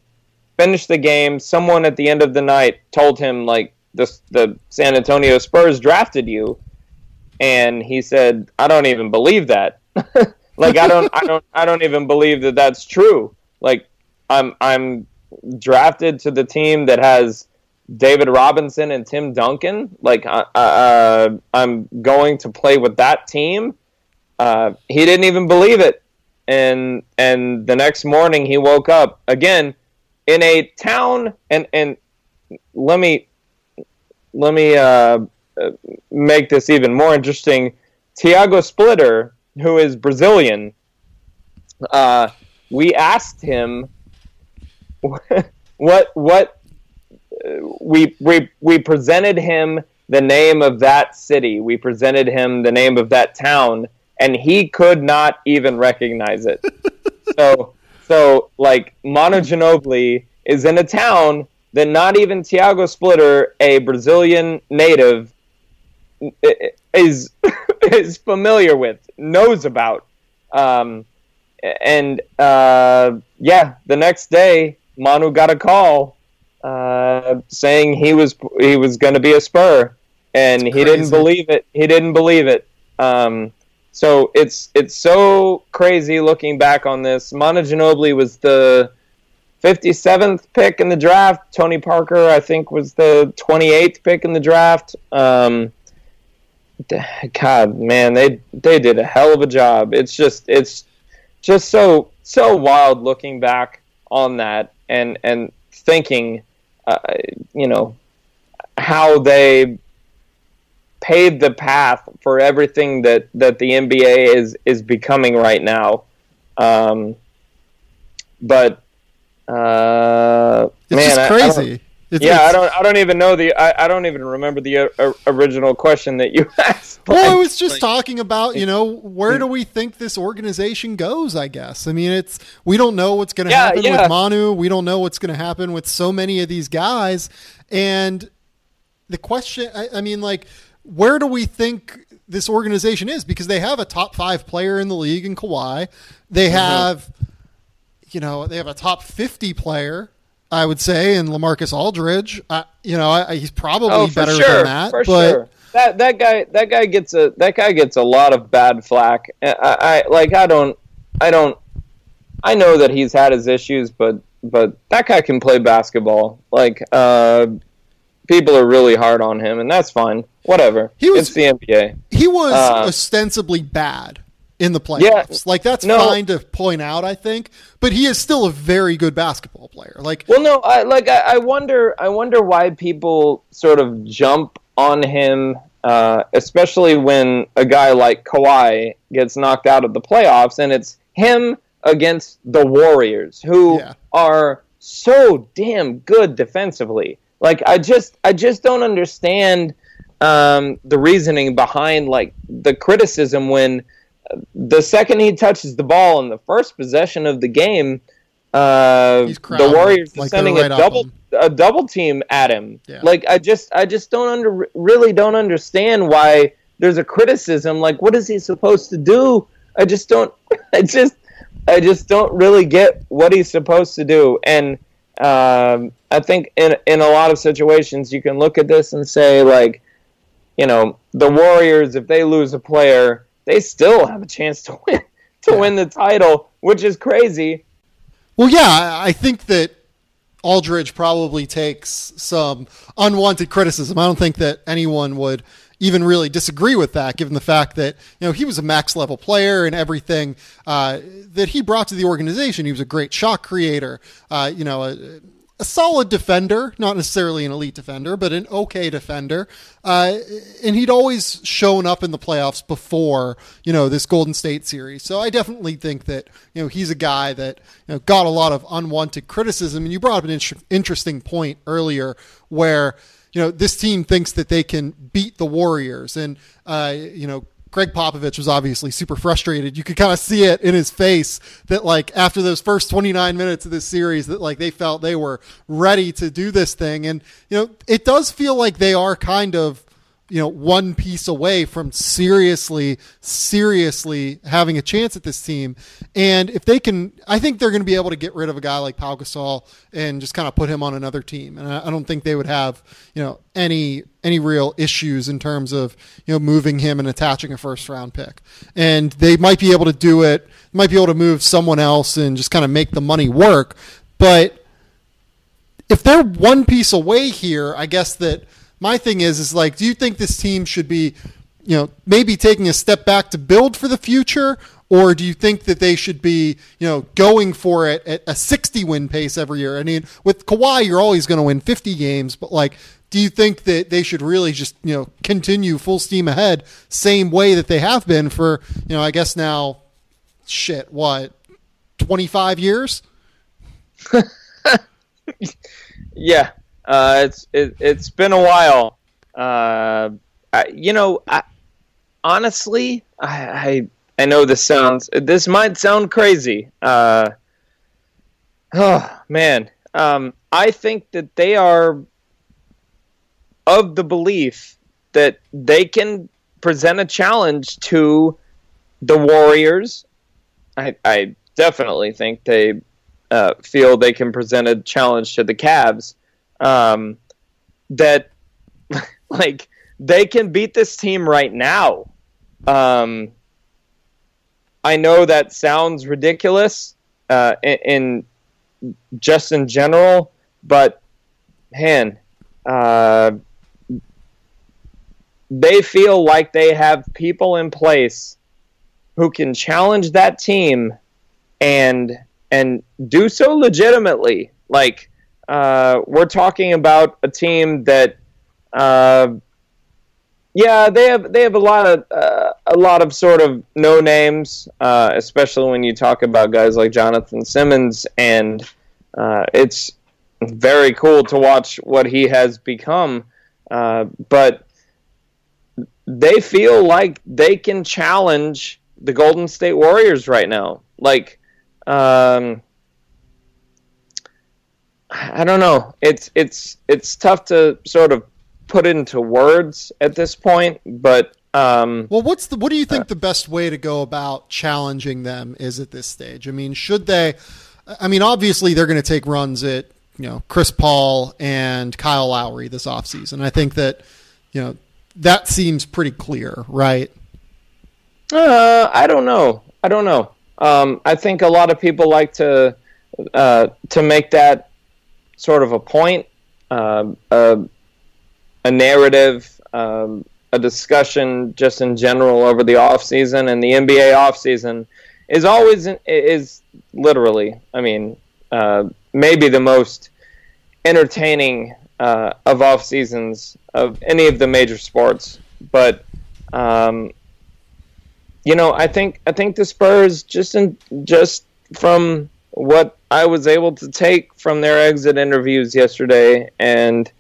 finished the game. Someone at the end of the night told him, like, the San Antonio Spurs drafted you, and he said, "I don't even believe that. Like I don't even believe that that's true. Like I'm drafted to the team that has David Robinson and Tim Duncan. Like I'm going to play with that team." He didn't even believe it, and the next morning he woke up again in a town, and let me make this even more interesting. Tiago Splitter, who is Brazilian, we asked him what we presented him the name of that city. We presented him the name of that town, and he could not even recognize it. So like Manu Ginobili is in a town that not even Tiago Splitter, a Brazilian native, is familiar with, knows about. The next day Manu got a call saying he was going to be a Spur, and he didn't believe it. He didn't believe it. So it's so crazy looking back on this. Manu Ginobili was the 57th pick in the draft. Tony Parker, I think, was the 28th pick in the draft. God, man, they did a hell of a job. It's just so wild looking back on that and thinking, how they paved the path for everything that the NBA is becoming right now. But it's just crazy. I don't even know I don't even remember the original question that you asked. Well, I was just talking about, where do we think this organization goes, I guess. I mean, we don't know what's going to happen with Manu. We don't know what's going to happen with so many of these guys. And the question, I mean, like, where do we think this organization is? Because they have a top 5 player in the league in Kawhi. They have, they have a top 50 player, I would say, in LaMarcus Aldridge. He's probably better than that. For sure. That guy gets a lot of bad flack. I know that he's had his issues, but that guy can play basketball. Like, people are really hard on him, and that's fine. Whatever. It's the NBA. He was ostensibly bad in the playoffs. Yeah, that's fine to point out, I think, but he is still a very good basketball player. I wonder why people sort of jump on him, especially when a guy like Kawhi gets knocked out of the playoffs, and it's him against the Warriors, who are so damn good defensively. Like, I just don't understand the reasoning behind, like, the criticism when the second he touches the ball in the first possession of the game, the Warriors are sending a double team at him. Yeah. Like, I just really don't understand why there's a criticism. Like, what is he supposed to do? I just don't really get what he's supposed to do. And I think in a lot of situations you can look at this and say, like, the Warriors, if they lose a player, they still have a chance to win the title, which is crazy. Well, yeah, I think that Aldridge probably takes some unwanted criticism. I don't think that anyone would even really disagree with that, given the fact that, he was a max level player and everything that he brought to the organization. He was a great shot creator, a solid defender, not necessarily an elite defender, but an okay defender. And he'd always shown up in the playoffs before, this Golden State series. So I definitely think that, he's a guy that got a lot of unwanted criticism. And you brought up an interesting point earlier where, this team thinks that they can beat the Warriors. And, Greg Popovich was obviously super frustrated. You could kind of see it in his face that, like, after those first 29 minutes of this series, that, like, they felt they were ready to do this thing. And, it does feel like they are kind of, one piece away from seriously having a chance at this team. And if they can, I think they're going to be able to get rid of a guy like Pau Gasol and just kind of put him on another team. And I don't think they would have, any real issues in terms of, moving him and attaching a first round pick. And they might be able to do it, might be able to move someone else and just kind of make the money work. But if they're one piece away here, I guess that my thing is like, do you think this team should be, maybe taking a step back to build for the future? Or do you think that they should be, going for it at a 60-win pace every year? I mean, with Kawhi, you're always going to win 50 games, but like, do you think that they should really just, continue full steam ahead, same way that they have been for, I guess now, 25 years? Yeah. It's been a while. Honestly, I know this might sound crazy. Oh man. I think that they are of the belief that they can present a challenge to the Warriors. I definitely think they feel they can present a challenge to the Cavs. That like they can beat this team right now. I know that sounds ridiculous in general, but man, they feel like they have people in place who can challenge that team and do so legitimately. Like, we're talking about a team that, they have a lot of sort of no names, especially when you talk about guys like Jonathan Simmons, and it's very cool to watch what he has become. But they feel like they can challenge the Golden State Warriors right now. Like, I don't know. It's tough to sort of put into words at this point, but what do you think the best way to go about challenging them is at this stage? I mean, should they? I mean, obviously they're going to take runs at Chris Paul and Kyle Lowry this offseason. I think that that seems pretty clear, right? I don't know. I think a lot of people like to make that sort of a point, a narrative, a discussion just in general over the offseason, and the NBA offseason is literally, maybe the most entertaining of off seasons of any of the major sports. But I think the Spurs, just from what I was able to take from their exit interviews yesterday, and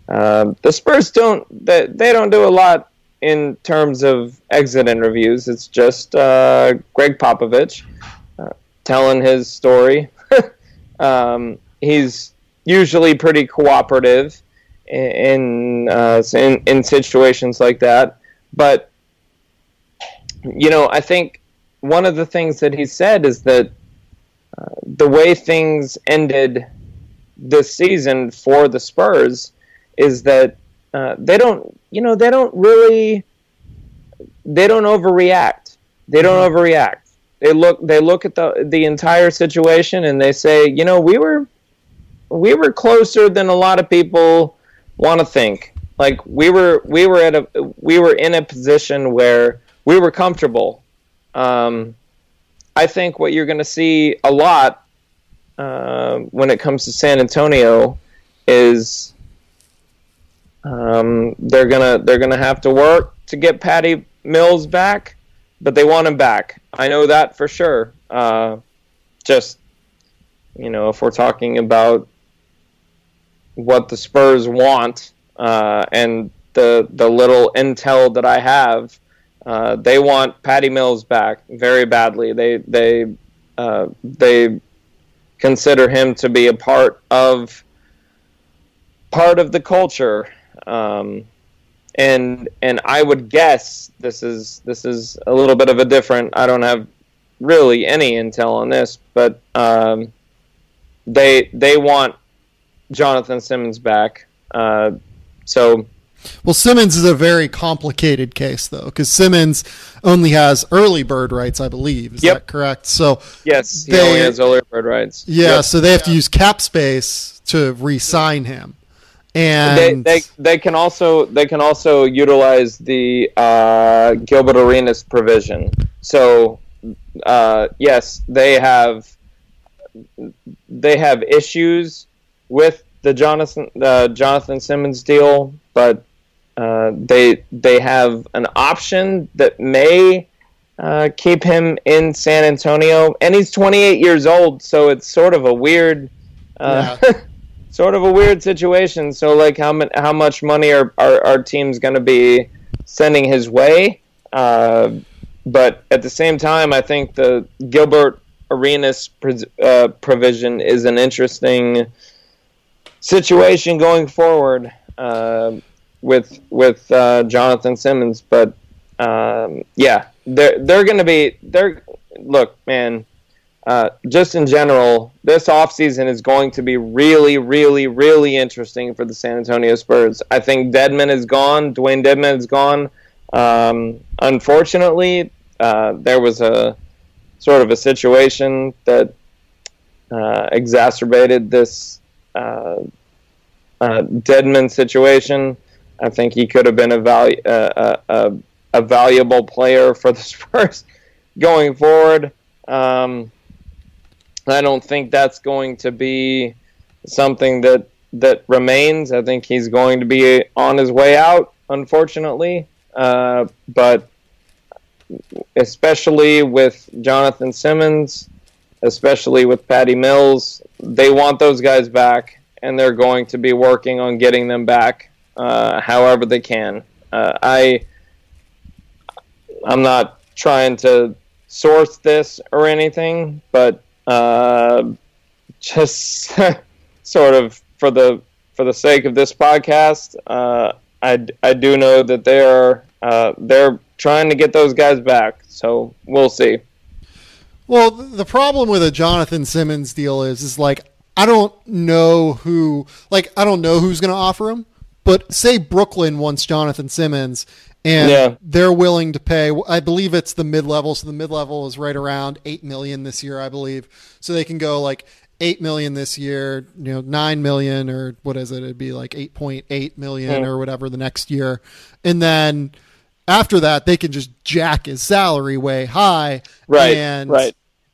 the Spurs don't do a lot in terms of exit interviews. It's just Greg Popovich telling his story. He's usually pretty cooperative in situations like that, but I think one of the things that he said is that the way things ended this season for the Spurs is that they don't overreact. They don't overreact. They look at the entire situation and they say, we were closer than a lot of people want to think. Like we were in a position where we were comfortable. I think what you're going to see a lot when it comes to San Antonio is they're gonna have to work to get Patty Mills back, but they want him back. I know that for sure. If we're talking about what the Spurs want and the little intel that I have, they want Patty Mills back very badly. They consider him to be a part of the culture. and I would guess this is a little bit of a different. I don't have really any intel on this, but they want Jonathan Simmons back. Well, Simmons is a very complicated case, though, because Simmons only has early bird rights, I believe. Is that correct? So yes, he only has early bird rights. Yeah, so they have to use cap space to re-sign him, and they can also utilize the Gilbert Arenas provision. So yes, they have issues with the Jonathan Simmons deal, but they have an option that may keep him in San Antonio, and he's 28 years old, so it's sort of a weird situation. So like how much money are our teams going to be sending his way? But at the same time, I think the Gilbert Arenas provision is an interesting situation going forward with Jonathan Simmons. But they're going to be there. Look, man, just in general, this offseason is going to be really, really, really interesting for the San Antonio Spurs. I think Dedmon is gone. Dwayne Dedmon is gone. Unfortunately, there was a sort of a situation that exacerbated this Dedmon situation. I think he could have been a valuable player for the Spurs going forward. I don't think that's going to be something that remains. I think he's going to be on his way out, unfortunately. But especially with Jonathan Simmons, especially with Patty Mills, they want those guys back, and they're going to be working on getting them back however they can. I'm not trying to source this or anything, but just sort of for the sake of this podcast, I do know that they're trying to get those guys back. So we'll see. Well, the problem with a Jonathan Simmons deal is like I don't know who's going to offer him. But say Brooklyn wants Jonathan Simmons, and they're willing to pay. I believe it's the mid-level, so the mid-level is right around $8 million this year, I believe. So they can go like $8 million this year, $9 million, or what is it? It'd be like $8.8 million or whatever the next year, and then after that they can just jack his salary way high, right?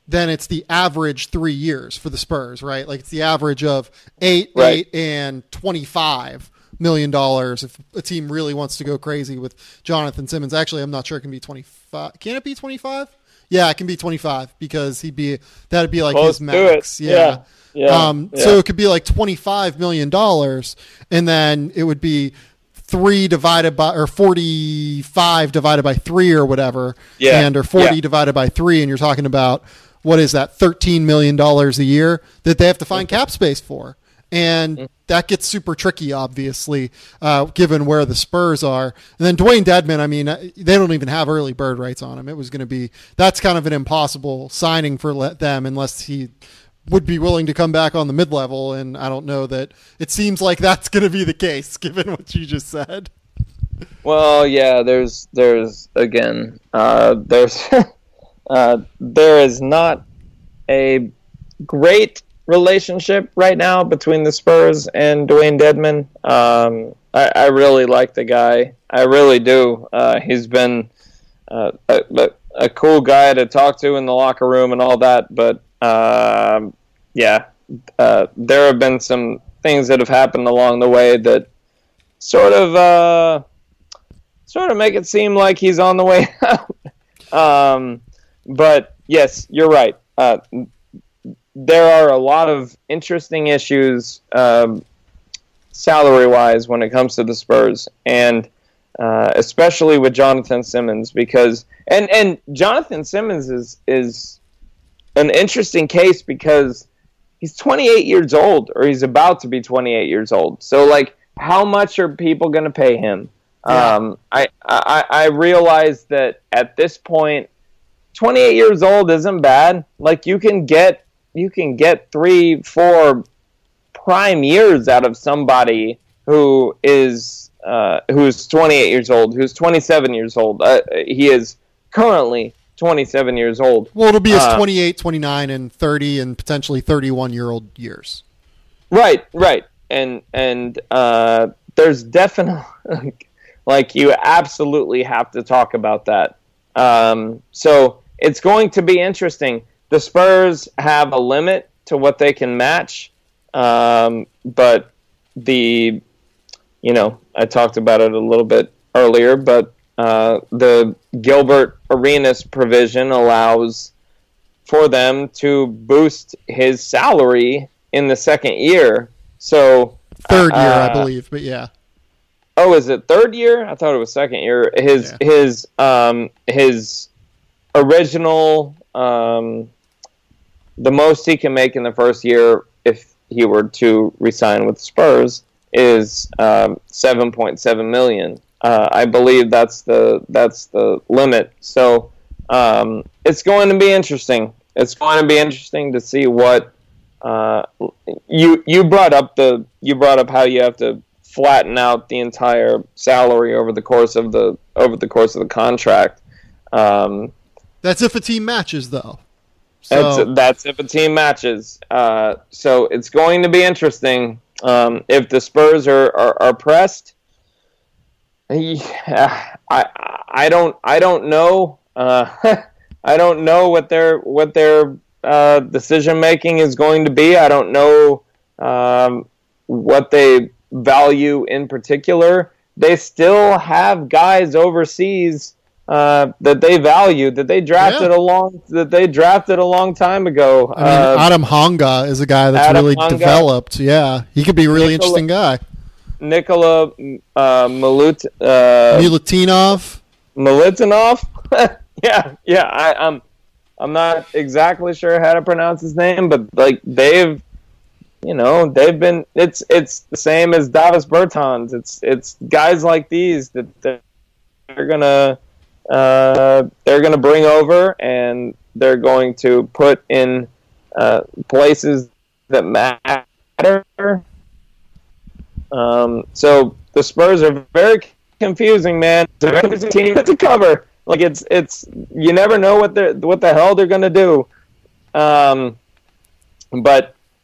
Then it's the average 3 years for the Spurs, right? Like it's the average of 8 and $25 million if a team really wants to go crazy with Jonathan Simmons. Actually, I'm not sure it can be 25. Can it be 25? Yeah, it can be 25 because that'd be like his max. Yeah. So it could be like $25 million, and then it would be 45 divided by 3 or whatever, or 40 divided by 3, and you're talking about, what is that, $13 million a year that they have to find cap space for. And that gets super tricky, obviously, given where the Spurs are. And then Dwayne Dedmon, I mean, they don't even have early bird rights on him. It was going to be, that's kind of an impossible signing for them unless he would be willing to come back on the mid-level. And I don't know that it seems like that's going to be the case, given what you just said. Well, yeah, there is not a great relationship right now between the Spurs and Dwayne Dedmon. I really like the guy. I really do. He's been a cool guy to talk to in the locker room and all that. But there have been some things that have happened along the way that sort of make it seem like he's on the way out. But yes, you're right. There are a lot of interesting issues salary-wise when it comes to the Spurs, and especially with Jonathan Simmons, because and Jonathan Simmons is an interesting case because he's 28 years old, or he's about to be 28 years old. So, like, how much are people going to pay him? I realize that at this point, 28 years old isn't bad. Like you can get 3-4 prime years out of somebody who's 28 years old, who's 27 years old. He is currently 27 years old. Well, it'll be his 28, 29, and 30, and potentially 31-year-old years. Right. And there's definitely, like, you absolutely have to talk about that. So it's going to be interesting. The Spurs have a limit to what they can match, but I talked about it a little bit earlier, but the Gilbert Arenas provision allows for them to boost his salary in the second year. So third year, I believe, but yeah. Oh, is it third year? I thought it was second year. His original, the most he can make in the first year if he were to resign with the Spurs is $7.7 million. I believe that's the limit. So it's going to be interesting. It's going to be interesting to see what you brought up how you have to flatten out the entire salary over the course of the contract. That's if a team matches, though. So. That's if a team matches. So it's going to be interesting. If the Spurs are pressed, I don't know. I don't know what their decision making is going to be. I don't know what they value in particular. They still have guys overseas that they value, that they drafted a long time ago. I mean, Adam Honga is a guy that's really developed. Yeah, he could be a really interesting guy. Nikola Milutinov. Yeah. I'm not exactly sure how to pronounce his name, but like they've been. It's the same as Davis Bertans. It's guys like these that they're gonna bring over, and they're going to put in places that matter. So the Spurs are very confusing, man. It's a very confusing team to cover. Like it's you never know what the hell they're gonna do. But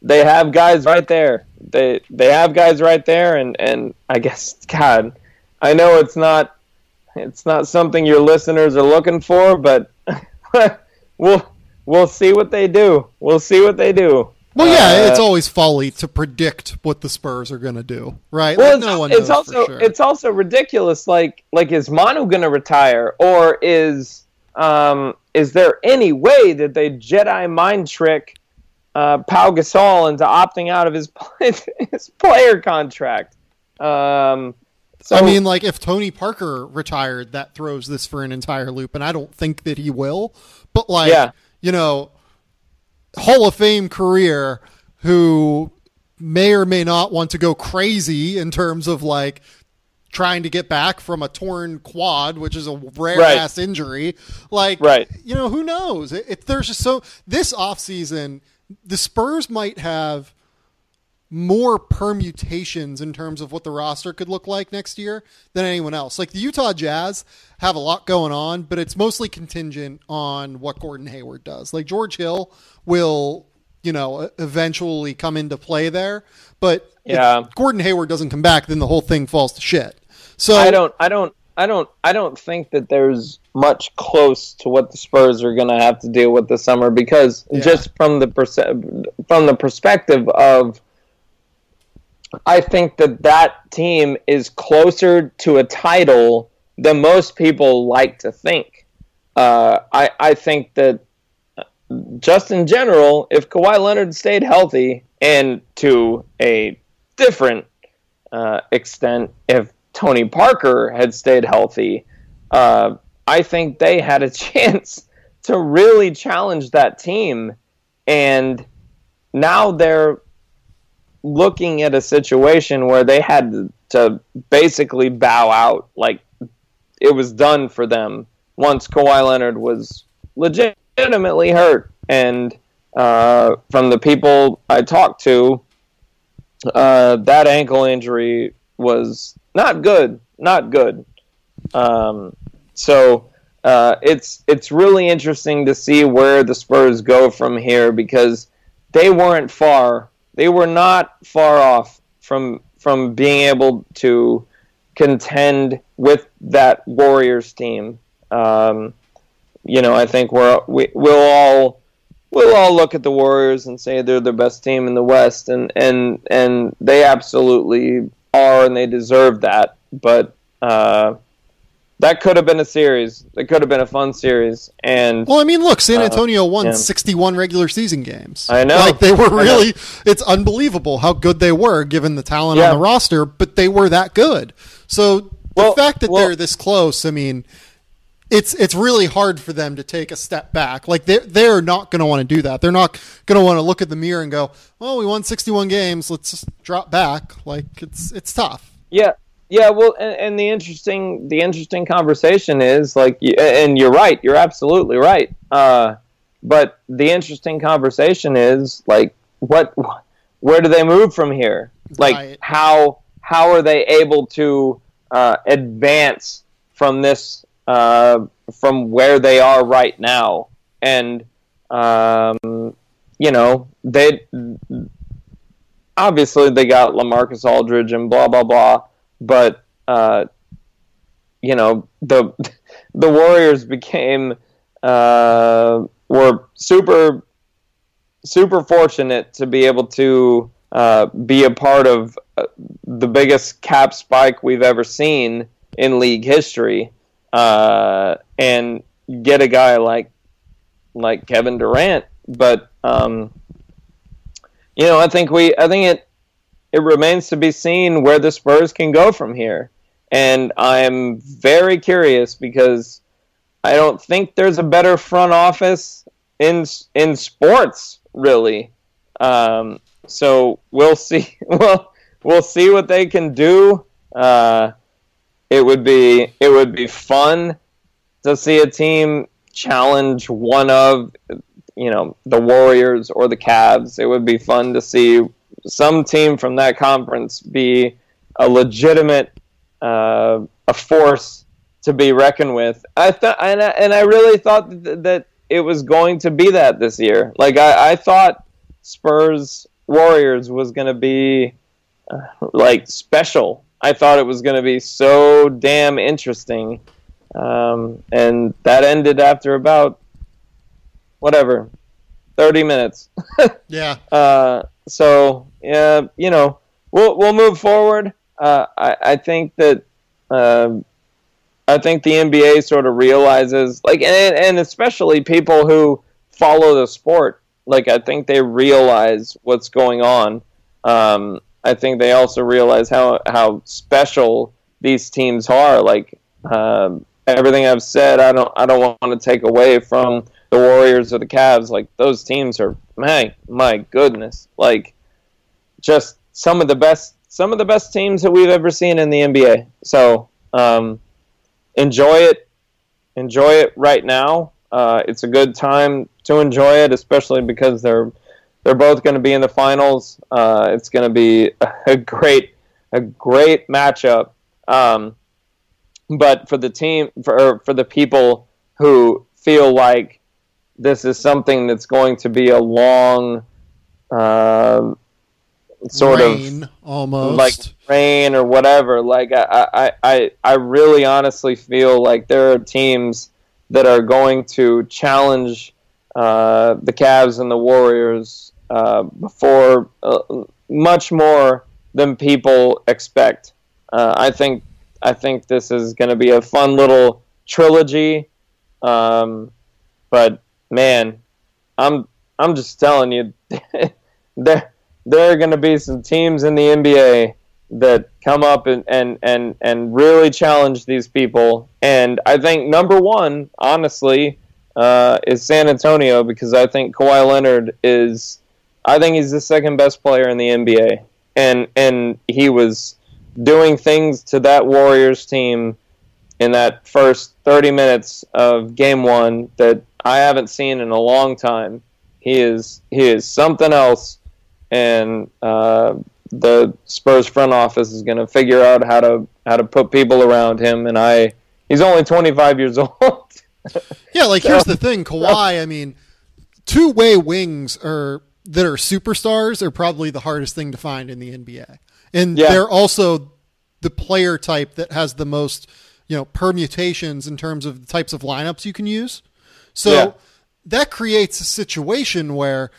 they have guys right there. They have guys right there, and I guess, God, I know it's not something your listeners are looking for, but we'll see what they do. We'll see what they do. Well, yeah, it's always folly to predict what the Spurs are going to do, right? Well, no one knows for sure. It's also ridiculous. Like is Manu going to retire, or is there any way that they Jedi mind trick Pau Gasol into opting out of his player contract? So, I mean, like, if Tony Parker retired, that throws this for an entire loop, and I don't think that he will. But, like, Hall of Fame career who may or may not want to go crazy in terms of, like, trying to get back from a torn quad, which is a rare-ass injury. Like, who knows? There's just this offseason, the Spurs might have more permutations in terms of what the roster could look like next year than anyone else. Like the Utah Jazz have a lot going on, but it's mostly contingent on what Gordon Hayward does. Like George Hill will, eventually come into play there, but if Gordon Hayward doesn't come back, then the whole thing falls to shit. So I don't think that there's much close to what the Spurs are going to have to deal with this summer, because just from the perspective of, I think that team is closer to a title than most people like to think. I think that just in general, if Kawhi Leonard stayed healthy, and to a different extent, if Tony Parker had stayed healthy, I think they had a chance to really challenge that team. And now they're looking at a situation where they had to basically bow out. Like, it was done for them once Kawhi Leonard was legitimately hurt. And from the people I talked to, that ankle injury was not good. So it's really interesting to see where the Spurs go from here, because they weren't far. They were not far off from being able to contend with that Warriors team. I think we'll all look at the Warriors and say they're the best team in the West, and they absolutely are, and they deserve that. But that could have been a series. It could have been a fun series. And well, I mean, look, San Antonio won 61 regular season games. I know. Like, they were really, it's unbelievable how good they were given the talent on the roster, but they were that good. So the fact that they're this close, I mean, it's really hard for them to take a step back. Like, they're not going to want to do that. They're not going to want to look at the mirror and go, well, we won 61 games. Let's just drop back. Like, it's tough. Yeah. Yeah, well, and the interesting conversation is, like, and you're right, you're absolutely right. But the interesting conversation is, like, where do they move from here? Like, right. how are they able to advance from this, from where they are right now? And they obviously they got LaMarcus Aldridge and blah blah blah. But the Warriors were super fortunate to be able to be a part of the biggest cap spike we've ever seen in league history, and get a guy like Kevin Durant. But I think it remains to be seen where the Spurs can go from here. And I'm very curious, because I don't think there's a better front office in sports, really. So we'll see. We'll see what they can do. It would be fun to see a team challenge one of, the Warriors or the Cavs. It would be fun to see some team from that conference be a legitimate a force to be reckoned with. I really thought that it was going to be that this year. Like, I thought Spurs Warriors was going to be special. I thought it was going to be so damn interesting, and that ended after about 30 minutes. Yeah. So we'll move forward. I think that the NBA sort of realizes, like, and especially people who follow the sport, like, I think they realize what's going on. I think they also realize how special these teams are. Like, everything I've said, I don't want to take away from the Warriors or the Cavs. Like, those teams are, my goodness, like, just some of the best teams that we've ever seen in the NBA. So enjoy it right now. It's a good time to enjoy it, especially because they're both going to be in the finals. It's going to be a great matchup. But for the team, for the people who feel like this is something that's going to be a long sort rain, of almost like rain or whatever, like, I really honestly feel like there are teams that are going to challenge the Cavs and the Warriors before much more than people expect. I think this is going to be a fun little trilogy, but man, I'm just telling you, there are going to be some teams in the NBA that come up and really challenge these people. And I think number one, honestly, is San Antonio, because I think Kawhi Leonard he's the second best player in the NBA. and he was doing things to that Warriors team in that first 30 minutes of game one that I haven't seen in a long time. He is something else, and the Spurs front office is going to figure out how to put people around him. And he's only 25 years old. Yeah, like here's the thing, Kawhi. I mean, two-way wings that are superstars are probably the hardest thing to find in the NBA, and they're also the player type that has the most permutations in terms of the types of lineups you can use. So that creates a situation where,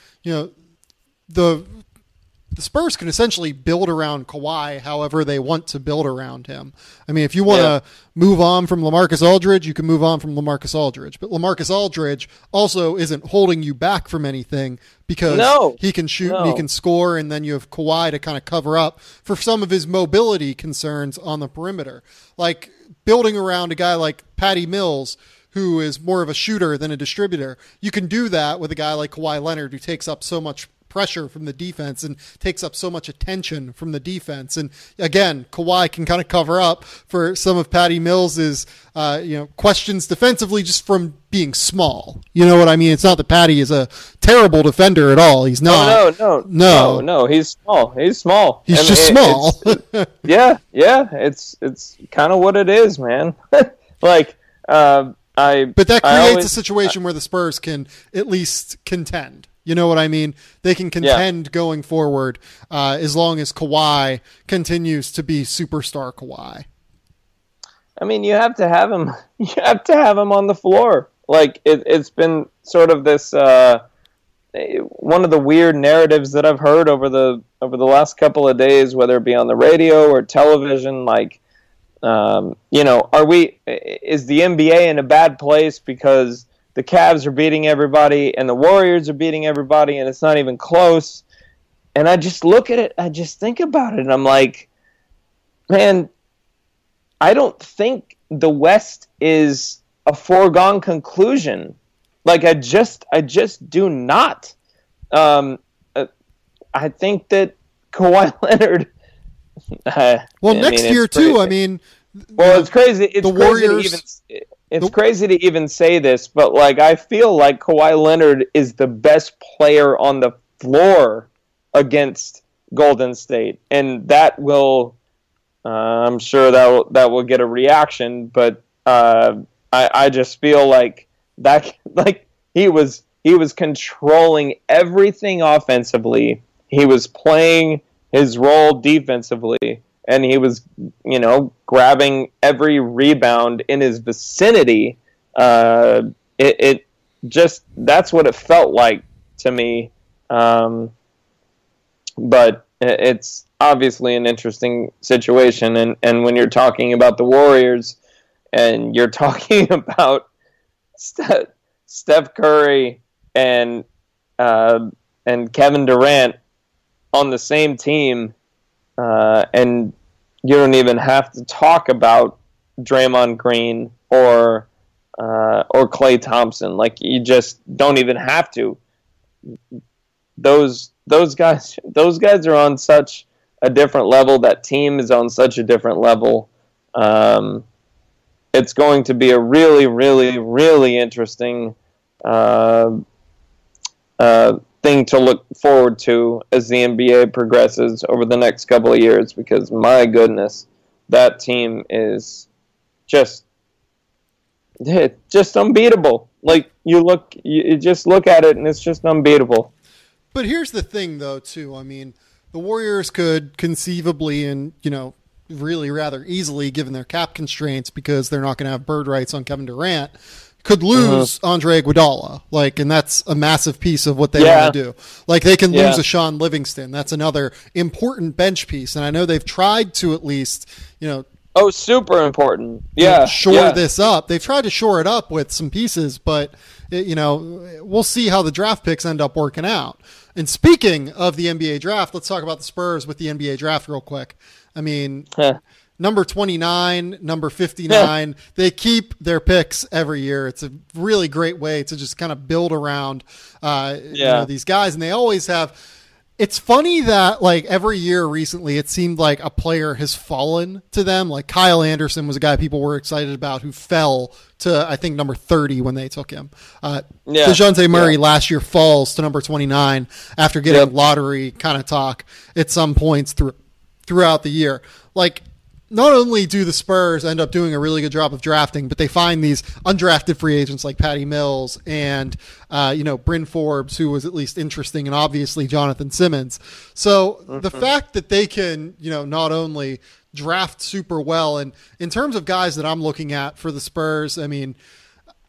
the Spurs can essentially build around Kawhi however they want to build around him. I mean, if you want to move on from LaMarcus Aldridge, you can move on from LaMarcus Aldridge. But LaMarcus Aldridge also isn't holding you back from anything because he can shoot and he can score, and then you have Kawhi to kind of cover up for some of his mobility concerns on the perimeter. Like building around a guy like Patty Mills, who is more of a shooter than a distributor, you can do that with a guy like Kawhi Leonard, who takes up so much pressure from the defense and takes up so much attention from the defense. And again, Kawhi can kind of cover up for some of Patty Mills's questions defensively just from being small. You know what I mean? It's not that Patty is a terrible defender at all. He's not. No. He's small. He's small. He's just small. Yeah. It's kind of what it is, man. But that creates a situation where the Spurs can at least contend. You know what I mean? They can contend going forward as long as Kawhi continues to be superstar Kawhi. I mean, you have to have him. You have to have him on the floor. Like it's been sort of this one of the weird narratives that I've heard over the last couple of days, whether it be on the radio or television. Like, is the NBA in a bad place because the Cavs are beating everybody and the Warriors are beating everybody and it's not even close? And I just look at it, I just think about it, and I'm like, man, I don't think the West is a foregone conclusion. Like, I just do not. I think that Kawhi Leonard. Next year too. I mean, it's crazy. It's Warriors. It's crazy to even say this, but like I feel like Kawhi Leonard is the best player on the floor against Golden State, and that will, I'm sure that will get a reaction. But I just feel like he was controlling everything offensively. He was playing his role defensively. And he was, grabbing every rebound in his vicinity. It just, that's what it felt like to me. But it's obviously an interesting situation. And when you're talking about the Warriors and you're talking about Steph Curry and Kevin Durant on the same team, and you don't even have to talk about Draymond Green or Klay Thompson. Like, you just don't even have to. Those guys are on such a different level. That team is on such a different level. It's going to be a really, really, really interesting thing to look forward to as the NBA progresses over the next couple of years, because my goodness, that team is just unbeatable. Like, you just look at it and it's just unbeatable. But here's the thing though too. I mean, the Warriors could conceivably and really rather easily, given their cap constraints, because they're not going to have bird rights on Kevin Durant, could lose Andre Iguodala, and that's a massive piece of what they want to do. Like, they can lose a Sean Livingston. That's another important bench piece. And I know they've tried to at least, super important. Shore this up. They've tried to shore it up with some pieces, but we'll see how the draft picks end up working out. And speaking of the NBA draft, let's talk about the Spurs with the NBA draft real quick. I mean, number 29, number 59, they keep their picks every year. It's a really great way to just kind of build around these guys. And they always have It's funny that like every year recently, it seemed like a player has fallen to them. Like Kyle Anderson was a guy people were excited about who fell to, I think, number 30 when they took him. DeJounte Murray last year falls to number 29 after getting lottery kind of talk at some points throughout the year. Like, not only do the Spurs end up doing a really good job of drafting, but they find these undrafted free agents like Patty Mills and, Bryn Forbes, who was at least interesting, and obviously Jonathan Simmons. So the fact that they can, not only draft super well, and in terms of guys that I'm looking at for the Spurs, I mean,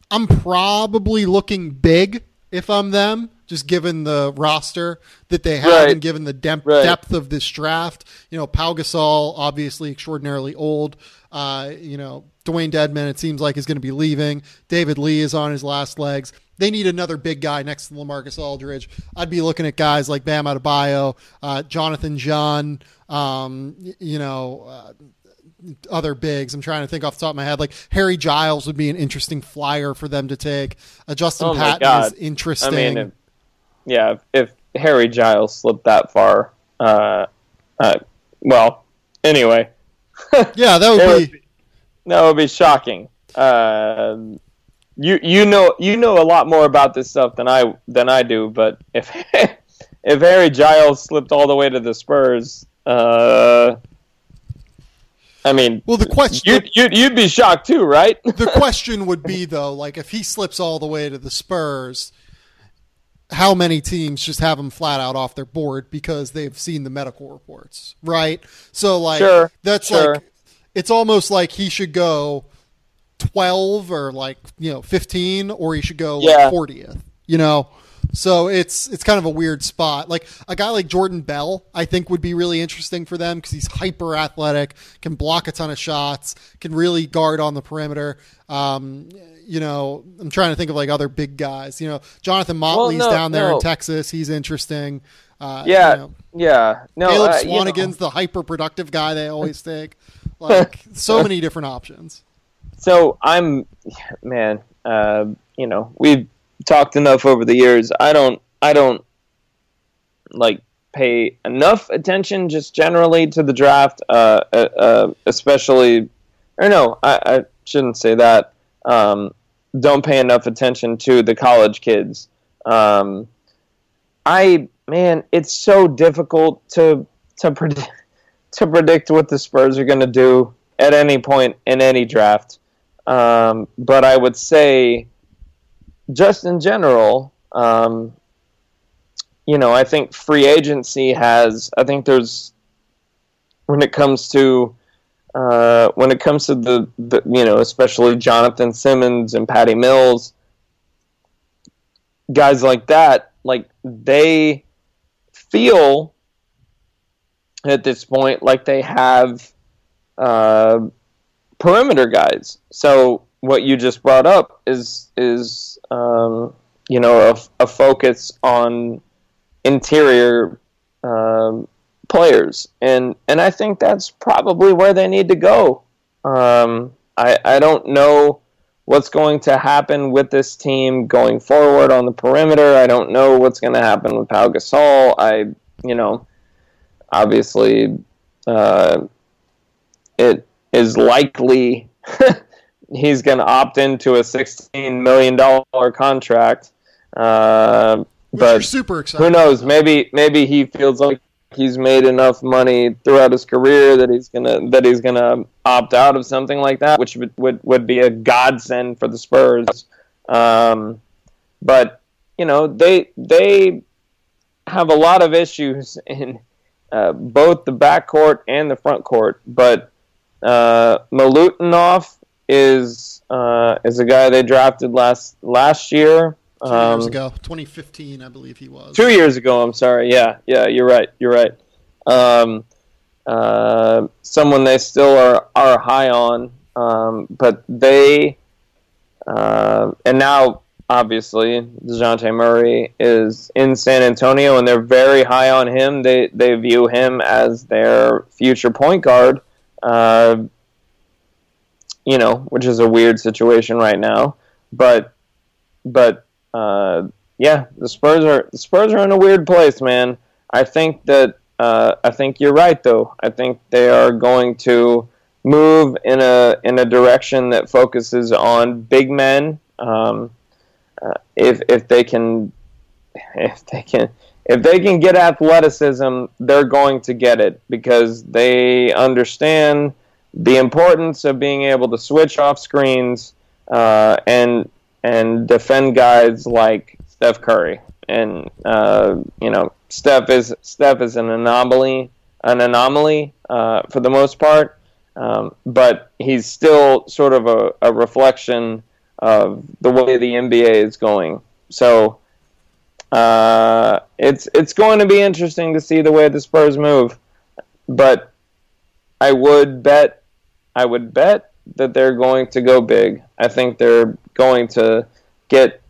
I'm probably looking big if I'm them, just given the roster that they have and given the depth of this draft. Pau Gasol, obviously extraordinarily old. Dwayne Dedmon, it seems like, is going to be leaving. David Lee is on his last legs. They need another big guy next to LaMarcus Aldridge. I'd be looking at guys like Bam Adebayo, Jonathan John, other bigs. I'm trying to think off the top of my head. Like Harry Giles would be an interesting flyer for them to take. Justin Patton is interesting. I mean, if Harry Giles slipped that far, anyway. Yeah, that would be shocking. You know a lot more about this stuff than I do, but if Harry Giles slipped all the way to the Spurs, the question you'd be shocked too, right? The question would be though, like if he slips all the way to the Spurs, how many teams just have him flat out off their board because they've seen the medical reports, right? So like like it's almost like he should go 12 or 15, or he should go 40th, So it's kind of a weird spot. Like a guy like Jordan Bell, I think would be really interesting for them because he's hyper athletic, can block a ton of shots, can really guard on the perimeter. I'm trying to think of like other big guys. Jonathan Motley's down there in Texas. He's interesting. No, Caleb Swanigan's the hyper productive guy they always take. Like so many different options. So we've talked enough over the years. I don't like pay enough attention just generally to the draft, especially, or no, I shouldn't say that. Don't pay enough attention to the college kids. It's so difficult to predict what the Spurs are going to do at any point in any draft. But I would say, just in general, I think free agency there's, when it comes to the especially Jonathan Simmons and Patty Mills, guys like that, like they feel at this point like they have perimeter guys. So what you just brought up is a focus on interior players, and I think that's probably where they need to go. I don't know what's going to happen with this team going forward on the perimeter. I don't know what's going to happen with Pau Gasol. Obviously, it is likely he's going to opt into a $16 million contract. But you're super excited. Who knows? Maybe he feels like he's made enough money throughout his career that he's gonna opt out of something like that, which would be a godsend for the Spurs. But they have a lot of issues in both the backcourt and the front court. But Milutinov is a guy they drafted last year. 2 years ago, 2015, I believe he was. 2 years ago, I'm sorry. Yeah, you're right. Someone they still are high on, but they and now obviously DeJounte Murray is in San Antonio, and they're very high on him. They view him as their future point guard, which is a weird situation right now, but. The Spurs are in a weird place, man. I think that I think you're right, though. I think they are going to move in a direction that focuses on big men. If they can get athleticism, they're going to get it because they understand the importance of being able to switch off screens and defend guys like Steph Curry. And Steph is an anomaly for the most part, but he's still sort of a reflection of the way the NBA is going. So it's going to be interesting to see the way the Spurs move. But I would bet that they're going to go big. I think they're going to get.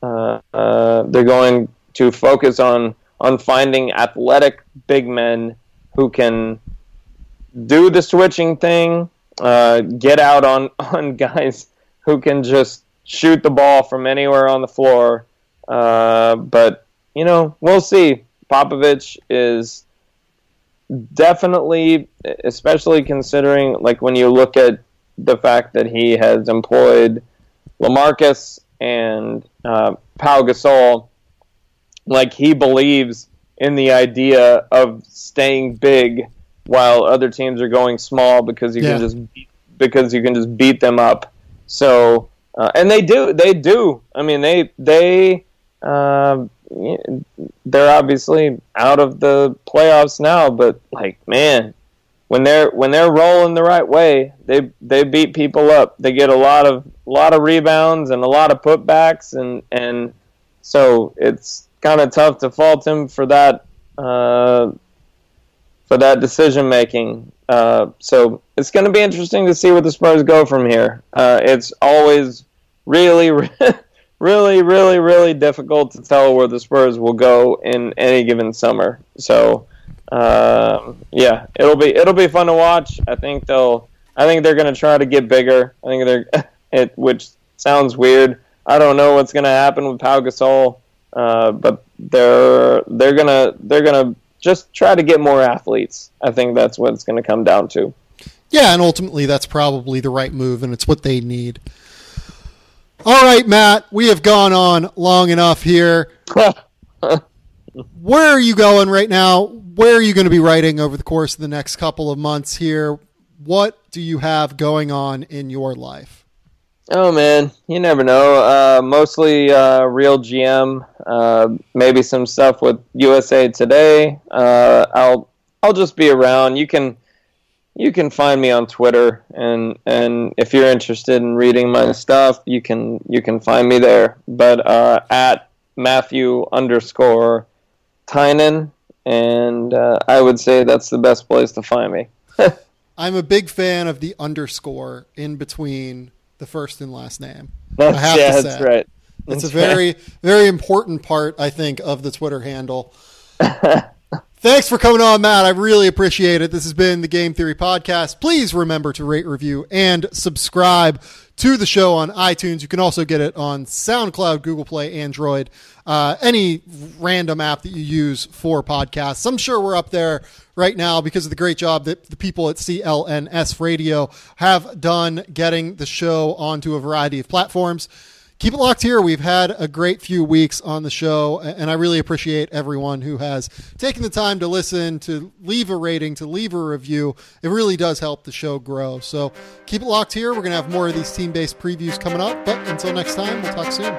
They're going to focus on finding athletic big men who can do the switching thing, get out on guys who can just shoot the ball from anywhere on the floor. But, we'll see. Popovich is definitely, especially considering, like, when you look at the fact that he has employed LaMarcus and Pau Gasol, like, he believes in the idea of staying big while other teams are going small because you can just beat them up. So and they do. I mean, they're obviously out of the playoffs now, but like, man, when they're rolling the right way, they beat people up. They get a lot of rebounds and a lot of putbacks, and so it's kind of tough to fault him for that decision making. So it's going to be interesting to see where the Spurs go from here. It's always really, really, really, really difficult to tell where the Spurs will go in any given summer. So it'll be fun to watch. I think they're going to try to get bigger. I think which sounds weird. I don't know what's going to happen with Pau Gasol, but they're gonna just try to get more athletes. I think that's what it's going to come down to. Yeah, and ultimately that's probably the right move, and it's what they need. All right, Matt, we have gone on long enough here. Where are you going right now? Where are you going to be writing over the course of the next couple of months here? What do you have going on in your life? Oh, man, you never know. Mostly Real GM, maybe some stuff with USA Today. I'll just be around. You can find me on Twitter, and if you're interested in reading my stuff, you can find me there. But at Matthew_Tynan, and I would say that's the best place to find me. I'm a big fan of the underscore in between the first and last name. That's right. It's a very, very important part, I think, of the Twitter handle. Thanks for coming on, Matt. I really appreciate it. This has been the Game Theory Podcast. Please remember to rate, review, and subscribe to the show on iTunes. You can also get it on SoundCloud, Google Play, Android, any random app that you use for podcasts. I'm sure we're up there right now because of the great job that the people at CLNS Radio have done getting the show onto a variety of platforms. Keep it locked here. We've had a great few weeks on the show, and I really appreciate everyone who has taken the time to listen, to leave a rating, to leave a review. It really does help the show grow. So keep it locked here. We're going to have more of these team-based previews coming up, but until next time, we'll talk soon.